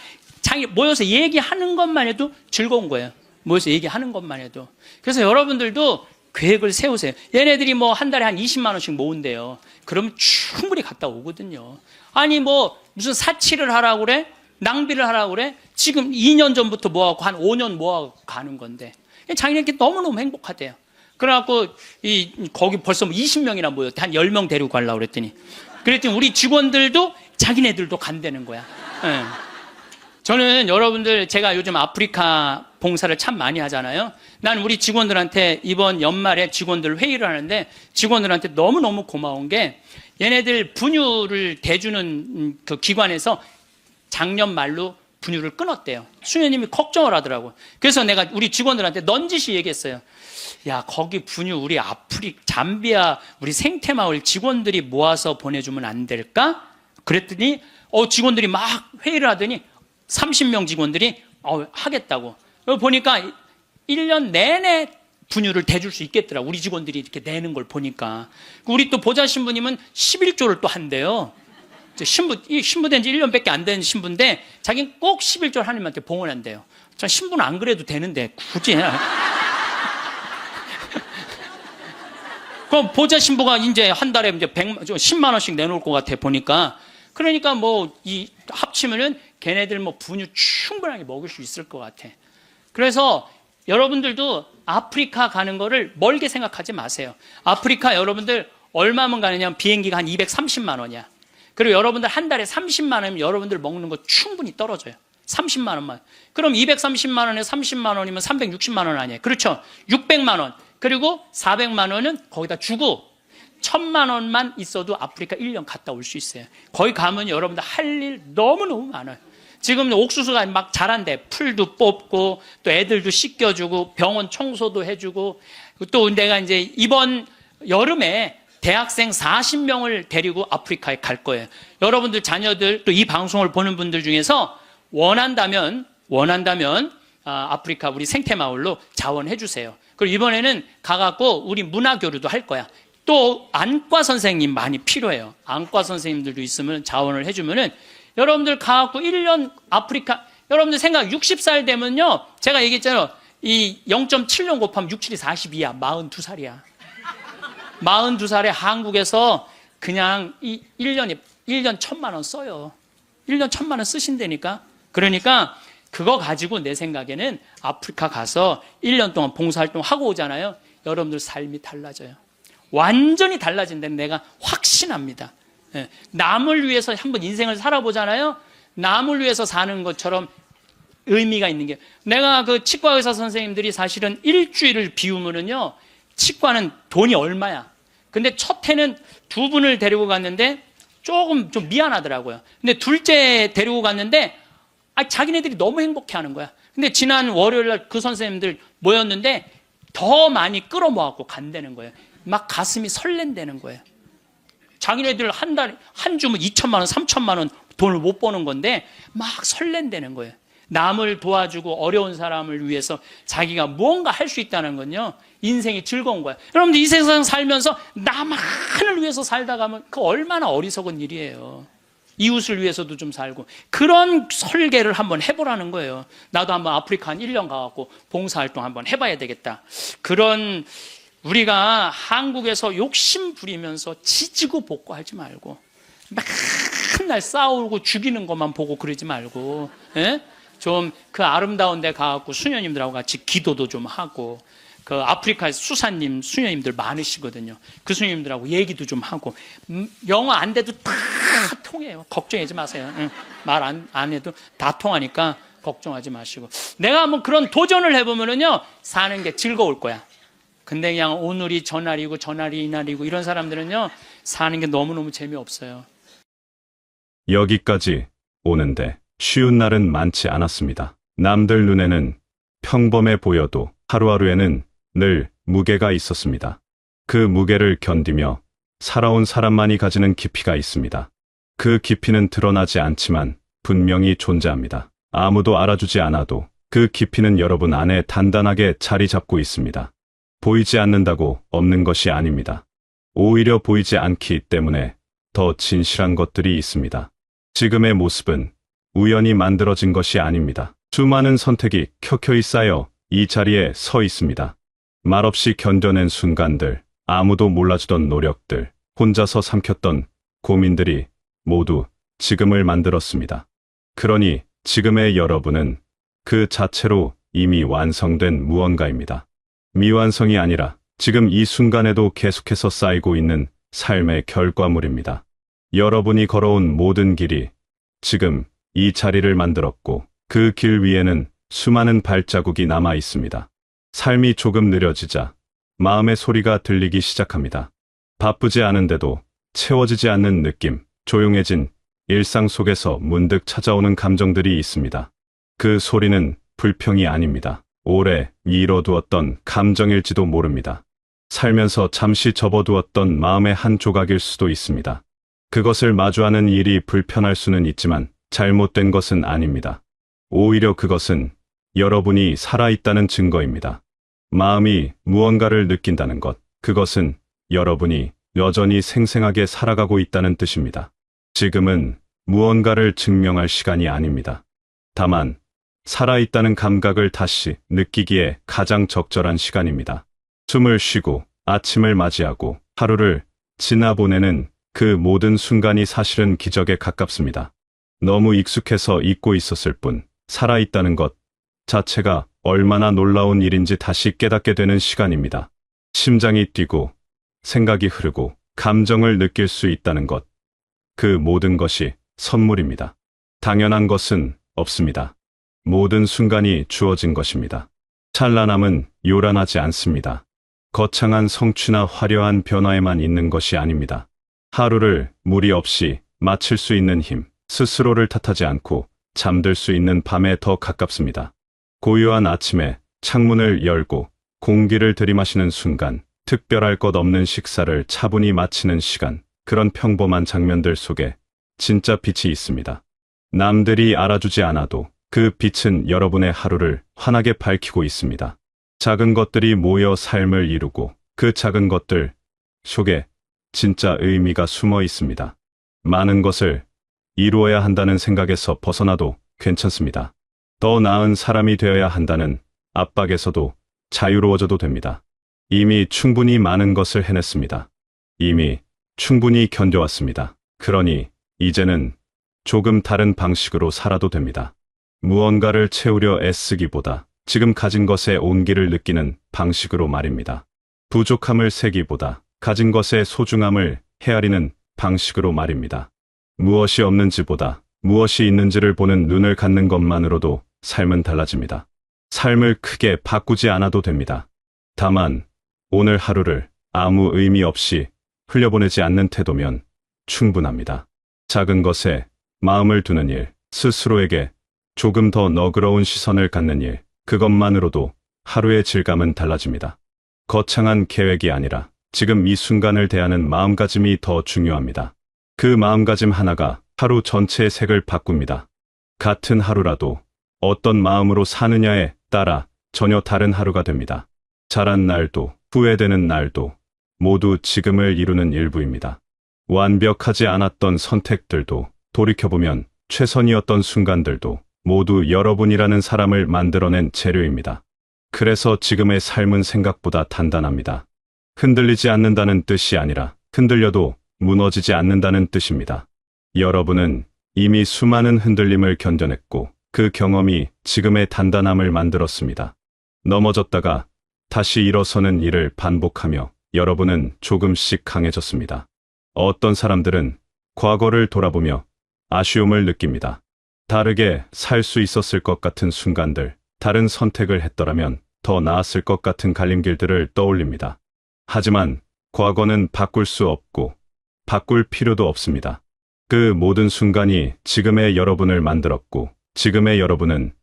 모여서 얘기하는 것만 해도 즐거운 거예요. 모여서 얘기하는 것만 해도. 그래서 여러분들도 계획을 세우세요. 얘네들이 뭐 한 달에 한 20만 원씩 모은대요. 그러면 충분히 갔다 오거든요. 아니 뭐 무슨 사치를 하라고 그래? 낭비를 하라고 그래? 지금 2년 전부터 모아갖고 한 5년 모아갖고 가는 건데 자기네끼리 너무너무 행복하대요. 그래갖고 거기 벌써 뭐 20명이나 모였대. 한 10명 데리고 가려고 그랬더니 우리 직원들도 자기네들도 간다는 거야. 네. 저는 여러분들 제가 요즘 아프리카 봉사를 참 많이 하잖아요. 난 우리 직원들한테 이번 연말에 직원들 회의를 하는데 직원들한테 너무너무 고마운 게 얘네들 분유를 대주는 그 기관에서 작년 말로 분유를 끊었대요. 수녀님이 걱정을 하더라고요. 그래서 내가 우리 직원들한테 넌지시 얘기했어요. 야, 거기 분유 우리 잠비아 우리 생태마을 직원들이 모아서 보내주면 안 될까? 그랬더니 직원들이 막 회의를 하더니 30명 직원들이 하겠다고. 보니까 1년 내내 분유를 대줄 수 있겠더라. 우리 직원들이 이렇게 내는 걸 보니까. 우리 또 보좌 신부님은 11조를 또 한대요. 신부된 지 1년밖에 안 된 신부인데 자기는 꼭 11조 하나님한테 봉헌한대요. 전 신부는 안 그래도 되는데 굳이. 그럼 보좌 신부가 이제 한 달에 이제 10만 원씩 내놓을 것 같아 보니까. 그러니까 뭐 합치면은 걔네들 뭐 분유 충분하게 먹을 수 있을 것 같아. 그래서 여러분들도 아프리카 가는 거를 멀게 생각하지 마세요. 아프리카 여러분들 얼마면 가느냐? 비행기가 한 230만 원이야. 그리고 여러분들 한 달에 30만 원이면 여러분들 먹는 거 충분히 떨어져요. 30만 원만. 그럼 230만 원에 30만 원이면 360만 원 아니에요. 그렇죠? 600만 원. 그리고 400만 원은 거기다 주고 1000만 원만 있어도 아프리카 1년 갔다 올 수 있어요. 거기 가면 여러분들 할 일 너무너무 많아요. 지금 옥수수가 막 자란대. 풀도 뽑고 또 애들도 씻겨주고 병원 청소도 해주고 또 내가 이제 이번 여름에 대학생 40명을 데리고 아프리카에 갈 거예요. 여러분들 자녀들 또 이 방송을 보는 분들 중에서 원한다면 아프리카 우리 생태마을로 자원해 주세요. 그리고 이번에는 가갖고 우리 문화교류도 할 거야. 또 안과 선생님 많이 필요해요. 안과 선생님들도 있으면 자원을 해주면은 여러분들 가갖고 1년 아프리카, 여러분들 생각 60살 되면요. 제가 얘기했잖아요. 이 0.7년 곱하면 6, 7이 42야. 42살이야. 42살에 한국에서 그냥 1년 1000만 원 써요. 1년 1000만 원 쓰신다니까. 그러니까 그거 가지고 내 생각에는 아프리카 가서 1년 동안 봉사활동 하고 오잖아요. 여러분들 삶이 달라져요. 완전히 달라진다는 내가 확신합니다. 남을 위해서 한번 인생을 살아보잖아요. 남을 위해서 사는 것처럼 의미가 있는 게, 내가 그 치과 의사 선생님들이 사실은 일주일을 비우면은요, 치과는 돈이 얼마야. 근데 첫 해는 2분을 데리고 갔는데 조금 좀 미안하더라고요. 근데 둘째 데리고 갔는데 자기네들이 너무 행복해 하는 거야. 근데 지난 월요일 날 그 선생님들 모였는데 더 많이 끌어모아갖고 간다는 거예요. 막 가슴이 설렌다는 거예요. 자기네들 한 주면 2천만 원, 3천만 원 돈을 못 버는 건데 막 설렌다는 거예요. 남을 도와주고 어려운 사람을 위해서 자기가 무언가 할 수 있다는 건요, 인생이 즐거운 거야. 여러분들 이 세상 살면서 나만을 위해서 살다 가면 그 얼마나 어리석은 일이에요. 이웃을 위해서도 좀 살고, 그런 설계를 한번 해보라는 거예요. 나도 한번 아프리카 한 1년 가갖고 봉사활동 한번 해봐야 되겠다. 그런, 우리가 한국에서 욕심 부리면서 지지고 볶고하지 말고 맨날 싸우고 죽이는 것만 보고 그러지 말고, 예? 좀 그 아름다운 데 가갖고 수녀님들하고 같이 기도도 좀 하고, 그 아프리카에 수사님, 수녀님들 많으시거든요. 그 수녀님들하고 얘기도 좀 하고, 영어 안 돼도 다 통해요. 걱정하지 마세요. 말 안 해도 다 통하니까 걱정하지 마시고. 내가 한번 그런 도전을 해보면은요, 사는 게 즐거울 거야. 근데 그냥 오늘이 저날이고 저날이 이날이고 이런 사람들은요, 사는 게 너무너무 재미없어요. 여기까지 오는데 쉬운 날은 많지 않았습니다. 남들 눈에는 평범해 보여도 하루하루에는 늘 무게가 있었습니다. 그 무게를 견디며 살아온 사람만이 가지는 깊이가 있습니다. 그 깊이는 드러나지 않지만 분명히 존재합니다. 아무도 알아주지 않아도 그 깊이는 여러분 안에 단단하게 자리 잡고 있습니다. 보이지 않는다고 없는 것이 아닙니다. 오히려 보이지 않기 때문에 더 진실한 것들이 있습니다. 지금의 모습은 우연히 만들어진 것이 아닙니다. 수많은 선택이 켜켜이 쌓여 이 자리에 서 있습니다. 말없이 견뎌낸 순간들, 아무도 몰라주던 노력들, 혼자서 삼켰던 고민들이 모두 지금을 만들었습니다. 그러니 지금의 여러분은 그 자체로 이미 완성된 무언가입니다. 미완성이 아니라 지금 이 순간에도 계속해서 쌓이고 있는 삶의 결과물입니다. 여러분이 걸어온 모든 길이 지금 이 자리를 만들었고 그 길 위에는 수많은 발자국이 남아 있습니다. 삶이 조금 느려지자 마음의 소리가 들리기 시작합니다. 바쁘지 않은데도 채워지지 않는 느낌, 조용해진 일상 속에서 문득 찾아오는 감정들이 있습니다. 그 소리는 불평이 아닙니다. 오래 미뤄두었던 감정일지도 모릅니다. 살면서 잠시 접어두었던 마음의 한 조각일 수도 있습니다. 그것을 마주하는 일이 불편할 수는 있지만 잘못된 것은 아닙니다. 오히려 그것은 여러분이 살아있다는 증거입니다. 마음이 무언가를 느낀다는 것, 그것은 여러분이 여전히 생생하게 살아가고 있다는 뜻입니다. 지금은 무언가를 증명할 시간이 아닙니다. 다만 살아있다는 감각을 다시 느끼기에 가장 적절한 시간입니다. 숨을 쉬고 아침을 맞이하고 하루를 지나보내는 그 모든 순간이 사실은 기적에 가깝습니다. 너무 익숙해서 잊고 있었을 뿐 살아있다는 것 자체가 얼마나 놀라운 일인지 다시 깨닫게 되는 시간입니다. 심장이 뛰고 생각이 흐르고 감정을 느낄 수 있다는 것, 그 모든 것이 선물입니다. 당연한 것은 없습니다. 모든 순간이 주어진 것입니다. 찬란함은 요란하지 않습니다. 거창한 성취나 화려한 변화에만 있는 것이 아닙니다. 하루를 무리 없이 마칠 수 있는 힘, 스스로를 탓하지 않고 잠들 수 있는 밤에 더 가깝습니다. 고요한 아침에 창문을 열고 공기를 들이마시는 순간, 특별할 것 없는 식사를 차분히 마치는 시간, 그런 평범한 장면들 속에 진짜 빛이 있습니다. 남들이 알아주지 않아도 그 빛은 여러분의 하루를 환하게 밝히고 있습니다. 작은 것들이 모여 삶을 이루고 그 작은 것들 속에 진짜 의미가 숨어 있습니다. 많은 것을 이루어야 한다는 생각에서 벗어나도 괜찮습니다. 더 나은 사람이 되어야 한다는 압박에서도 자유로워져도 됩니다. 이미 충분히 많은 것을 해냈습니다. 이미 충분히 견뎌왔습니다. 그러니 이제는 조금 다른 방식으로 살아도 됩니다. 무언가를 채우려 애쓰기보다 지금 가진 것의 온기를 느끼는 방식으로 말입니다. 부족함을 세기보다 가진 것의 소중함을 헤아리는 방식으로 말입니다. 무엇이 없는지보다 무엇이 있는지를 보는 눈을 갖는 것만으로도 삶은 달라집니다. 삶을 크게 바꾸지 않아도 됩니다. 다만 오늘 하루를 아무 의미 없이 흘려보내지 않는 태도면 충분합니다. 작은 것에 마음을 두는 일, 스스로에게 조금 더 너그러운 시선을 갖는 일, 그것만으로도 하루의 질감은 달라집니다. 거창한 계획이 아니라 지금 이 순간을 대하는 마음가짐이 더 중요합니다. 그 마음가짐 하나가 하루 전체의 색을 바꿉니다. 같은 하루라도 어떤 마음으로 사느냐에 따라 전혀 다른 하루가 됩니다. 잘한 날도 후회되는 날도 모두 지금을 이루는 일부입니다. 완벽하지 않았던 선택들도 돌이켜보면 최선이었던 순간들도 모두 여러분이라는 사람을 만들어낸 재료입니다. 그래서 지금의 삶은 생각보다 단단합니다. 흔들리지 않는다는 뜻이 아니라 흔들려도 무너지지 않는다는 뜻입니다. 여러분은 이미 수많은 흔들림을 견뎌냈고 그 경험이 지금의 단단함을 만들었습니다. 넘어졌다가 다시 일어서는 일을 반복하며 여러분은 조금씩 강해졌습니다. 어떤 사람들은 과거를 돌아보며 아쉬움을 느낍니다. 다르게 살 수 있었을 것 같은 순간들, 다른 선택을 했더라면 더 나았을 것 같은 갈림길들을 떠올립니다. 하지만 과거는 바꿀 수 없고 바꿀 필요도 없습니다. 그 모든 순간이 지금의 여러분을 만들었고 지금의 여러분은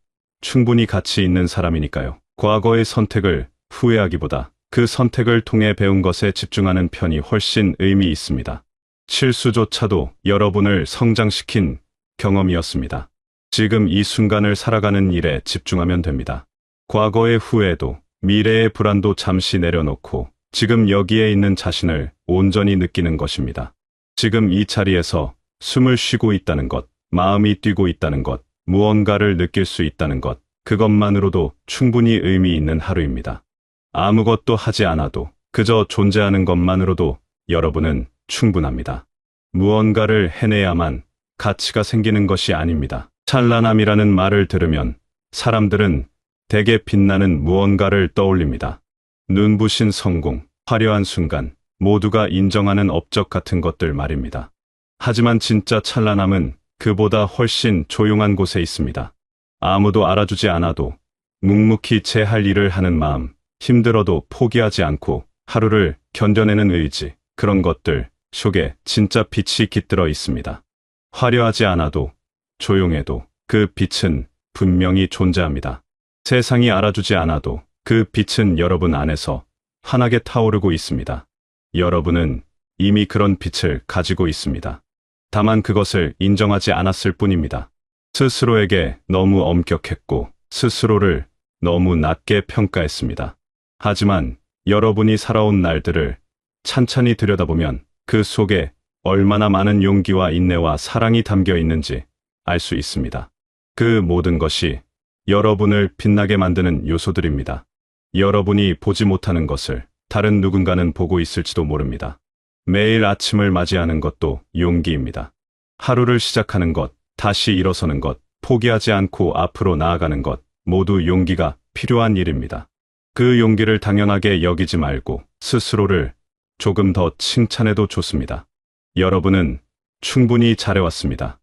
충분히 가치 있는 사람이니까요. 과거의 선택을 후회하기보다 그 선택을 통해 배운 것에 집중하는 편이 훨씬 의미 있습니다. 실수조차도 여러분을 성장시킨 경험이었습니다. 지금 이 순간을 살아가는 일에 집중하면 됩니다. 과거의 후회도, 미래의 불안도 잠시 내려놓고 지금 여기에 있는 자신을 온전히 느끼는 것입니다. 지금 이 자리에서 숨을 쉬고 있다는 것, 마음이 뛰고 있다는 것, 무언가를 느낄 수 있다는 것, 그것만으로도 충분히 의미 있는 하루입니다. 아무것도 하지 않아도 그저 존재하는 것만으로도 여러분은 충분합니다. 무언가를 해내야만 가치가 생기는 것이 아닙니다. 찬란함이라는 말을 들으면 사람들은 대개 빛나는 무언가를 떠올립니다. 눈부신 성공, 화려한 순간, 모두가 인정하는 업적 같은 것들 말입니다. 하지만 진짜 찬란함은 그보다 훨씬 조용한 곳에 있습니다. 아무도 알아주지 않아도 묵묵히 제 할 일을 하는 마음, 힘들어도 포기하지 않고 하루를 견뎌내는 의지, 그런 것들 속에 진짜 빛이 깃들어 있습니다. 화려하지 않아도, 조용해도 그 빛은 분명히 존재합니다. 세상이 알아주지 않아도 그 빛은 여러분 안에서 환하게 타오르고 있습니다. 여러분은 이미 그런 빛을 가지고 있습니다. 다만 그것을 인정하지 않았을 뿐입니다. 스스로에게 너무 엄격했고 스스로를 너무 낮게 평가했습니다. 하지만 여러분이 살아온 날들을 찬찬히 들여다보면 그 속에 얼마나 많은 용기와 인내와 사랑이 담겨 있는지 알 수 있습니다. 그 모든 것이 여러분을 빛나게 만드는 요소들입니다. 여러분이 보지 못하는 것을 다른 누군가는 보고 있을지도 모릅니다. 매일 아침을 맞이하는 것도 용기입니다. 하루를 시작하는 것, 다시 일어서는 것, 포기하지 않고 앞으로 나아가는 것, 모두 용기가 필요한 일입니다. 그 용기를 당연하게 여기지 말고 스스로를 조금 더 칭찬해도 좋습니다. 여러분은 충분히 잘해왔습니다.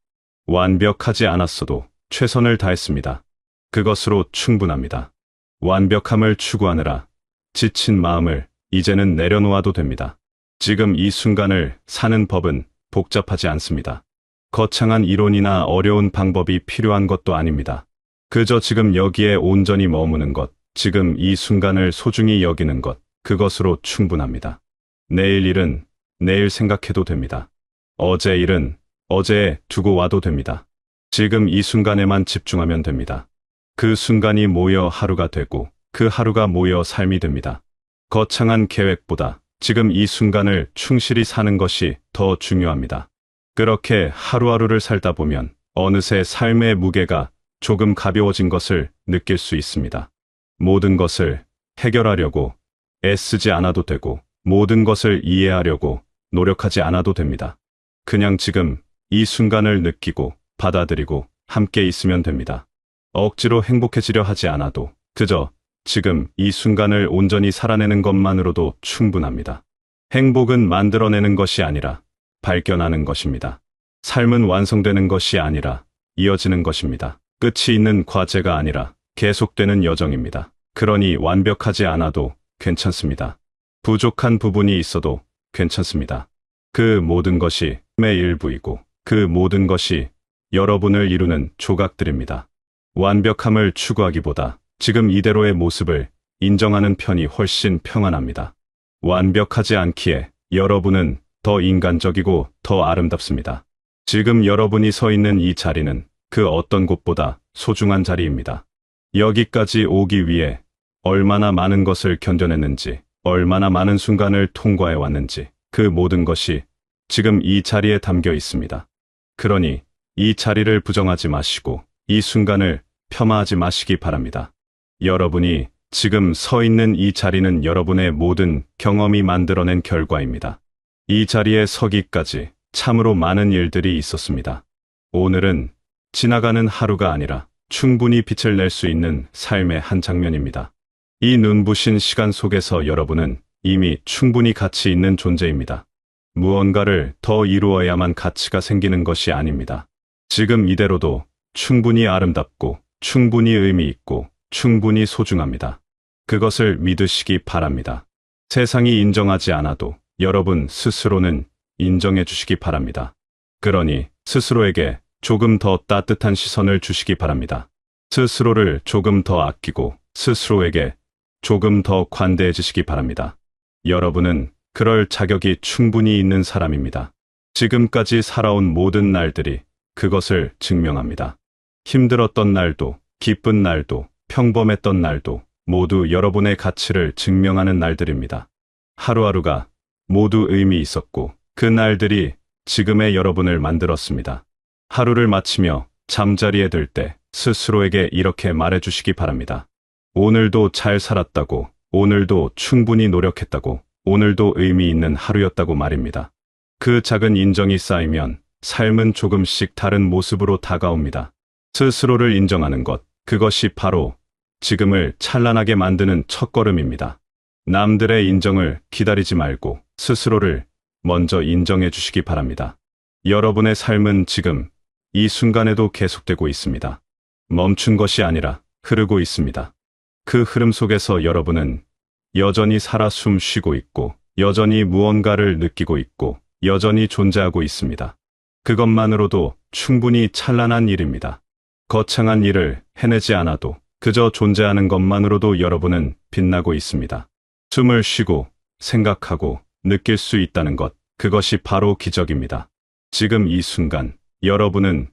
완벽하지 않았어도 최선을 다했습니다. 그것으로 충분합니다. 완벽함을 추구하느라 지친 마음을 이제는 내려놓아도 됩니다. 지금 이 순간을 사는 법은 복잡하지 않습니다. 거창한 이론이나 어려운 방법이 필요한 것도 아닙니다. 그저 지금 여기에 온전히 머무는 것, 지금 이 순간을 소중히 여기는 것, 그것으로 충분합니다. 내일 일은 내일 생각해도 됩니다. 어제 일은 어제에 두고 와도 됩니다. 지금 이 순간에만 집중하면 됩니다. 그 순간이 모여 하루가 되고 그 하루가 모여 삶이 됩니다. 거창한 계획보다 지금 이 순간을 충실히 사는 것이 더 중요합니다. 그렇게 하루하루를 살다 보면 어느새 삶의 무게가 조금 가벼워진 것을 느낄 수 있습니다. 모든 것을 해결하려고 애쓰지 않아도 되고 모든 것을 이해하려고 노력하지 않아도 됩니다. 그냥 지금 이 순간을 느끼고 받아들이고 함께 있으면 됩니다. 억지로 행복해지려 하지 않아도 그저 지금 이 순간을 온전히 살아내는 것만으로도 충분합니다. 행복은 만들어내는 것이 아니라 발견하는 것입니다. 삶은 완성되는 것이 아니라 이어지는 것입니다. 끝이 있는 과제가 아니라 계속되는 여정입니다. 그러니 완벽하지 않아도 괜찮습니다. 부족한 부분이 있어도 괜찮습니다. 그 모든 것이 삶의 일부이고 그 모든 것이 여러분을 이루는 조각들입니다. 완벽함을 추구하기보다 지금 이대로의 모습을 인정하는 편이 훨씬 평안합니다. 완벽하지 않기에 여러분은 더 인간적이고 더 아름답습니다. 지금 여러분이 서 있는 이 자리는 그 어떤 곳보다 소중한 자리입니다. 여기까지 오기 위해 얼마나 많은 것을 견뎌냈는지, 얼마나 많은 순간을 통과해 왔는지 그 모든 것이 지금 이 자리에 담겨 있습니다. 그러니 이 자리를 부정하지 마시고 이 순간을 폄하하지 마시기 바랍니다. 여러분이 지금 서 있는 이 자리는 여러분의 모든 경험이 만들어낸 결과입니다. 이 자리에 서기까지 참으로 많은 일들이 있었습니다. 오늘은 지나가는 하루가 아니라 충분히 빛을 낼 수 있는 삶의 한 장면입니다. 이 눈부신 시간 속에서 여러분은 이미 충분히 가치 있는 존재입니다. 무언가를 더 이루어야만 가치가 생기는 것이 아닙니다. 지금 이대로도 충분히 아름답고 충분히 의미 있고 충분히 소중합니다. 그것을 믿으시기 바랍니다. 세상이 인정하지 않아도 여러분 스스로는 인정해 주시기 바랍니다. 그러니 스스로에게 조금 더 따뜻한 시선을 주시기 바랍니다. 스스로를 조금 더 아끼고 스스로에게 조금 더 관대해지시기 바랍니다. 여러분은 그럴 자격이 충분히 있는 사람입니다. 지금까지 살아온 모든 날들이 그것을 증명합니다. 힘들었던 날도, 기쁜 날도, 평범했던 날도 모두 여러분의 가치를 증명하는 날들입니다. 하루하루가 모두 의미 있었고 그 날들이 지금의 여러분을 만들었습니다. 하루를 마치며 잠자리에 들 때 스스로에게 이렇게 말해주시기 바랍니다. 오늘도 잘 살았다고, 오늘도 충분히 노력했다고, 오늘도 의미 있는 하루였다고 말입니다. 그 작은 인정이 쌓이면 삶은 조금씩 다른 모습으로 다가옵니다. 스스로를 인정하는 것, 그것이 바로 지금을 찬란하게 만드는 첫걸음입니다. 남들의 인정을 기다리지 말고 스스로를 먼저 인정해 주시기 바랍니다. 여러분의 삶은 지금 이 순간에도 계속되고 있습니다. 멈춘 것이 아니라 흐르고 있습니다. 그 흐름 속에서 여러분은 여전히 살아 숨 쉬고 있고, 여전히 무언가를 느끼고 있고, 여전히 존재하고 있습니다. 그것만으로도 충분히 찬란한 일입니다. 거창한 일을 해내지 않아도 그저 존재하는 것만으로도 여러분은 빛나고 있습니다. 숨을 쉬고 생각하고 느낄 수 있다는 것, 그것이 바로 기적입니다. 지금 이 순간 여러분은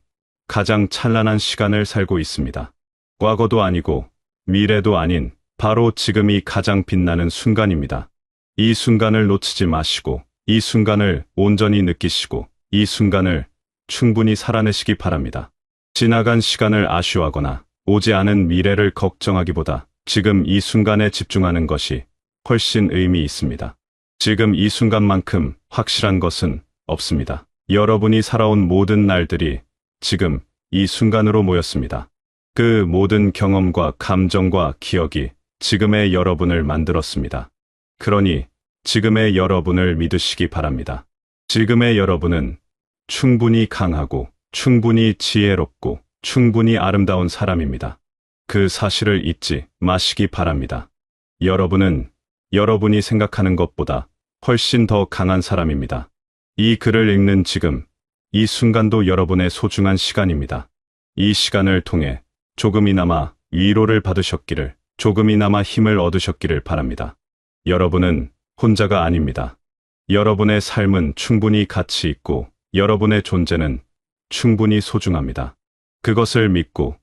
가장 찬란한 시간을 살고 있습니다. 과거도 아니고 미래도 아닌 바로 지금이 가장 빛나는 순간입니다. 이 순간을 놓치지 마시고 이 순간을 온전히 느끼시고 이 순간을 충분히 살아내시기 바랍니다. 지나간 시간을 아쉬워하거나 오지 않은 미래를 걱정하기보다 지금 이 순간에 집중하는 것이 훨씬 의미 있습니다. 지금 이 순간만큼 확실한 것은 없습니다. 여러분이 살아온 모든 날들이 지금 이 순간으로 모였습니다. 그 모든 경험과 감정과 기억이 지금의 여러분을 만들었습니다. 그러니 지금의 여러분을 믿으시기 바랍니다. 지금의 여러분은 충분히 강하고 충분히 지혜롭고 충분히 아름다운 사람입니다. 그 사실을 잊지 마시기 바랍니다. 여러분은 여러분이 생각하는 것보다 훨씬 더 강한 사람입니다. 이 글을 읽는 지금, 이 순간도 여러분의 소중한 시간입니다. 이 시간을 통해 조금이나마 위로를 받으셨기를, 조금이나마 힘을 얻으셨기를 바랍니다. 여러분은 혼자가 아닙니다. 여러분의 삶은 충분히 가치 있고 여러분의 존재는 충분히 소중합니다. 그것을 믿고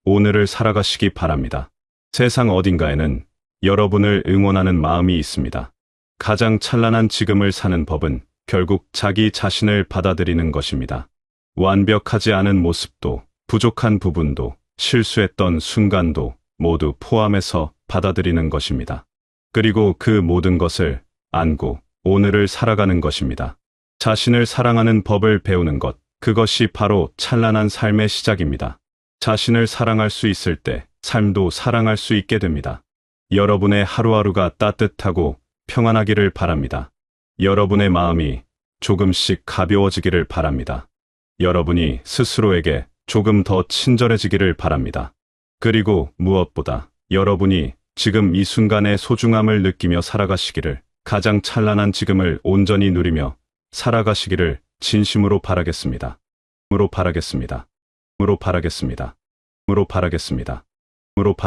오늘을 살아가시기 바랍니다. 세상 어딘가에는 여러분을 응원하는 마음이 있습니다. 가장 찬란한 지금을 사는 법은 결국 자기 자신을 받아들이는 것입니다. 완벽하지 않은 모습도, 부족한 부분도, 실수했던 순간도 모두 포함해서 받아들이는 것입니다. 그리고 그 모든 것을 안고 오늘을 살아가는 것입니다. 자신을 사랑하는 법을 배우는 것, 그것이 바로 찬란한 삶의 시작입니다. 자신을 사랑할 수 있을 때 삶도 사랑할 수 있게 됩니다. 여러분의 하루하루가 따뜻하고 평안하기를 바랍니다. 여러분의 마음이 조금씩 가벼워지기를 바랍니다. 여러분이 스스로에게 조금 더 친절해지기를 바랍니다. 그리고 무엇보다 여러분이 지금 이 순간의 소중함을 느끼며 살아가시기를, 가장 찬란한 지금을 온전히 누리며 살아가시기를 진심으로 바라겠습니다. 으로 바라겠습니다. 으로 바라겠습니다. 으로 바라겠습니다. 으로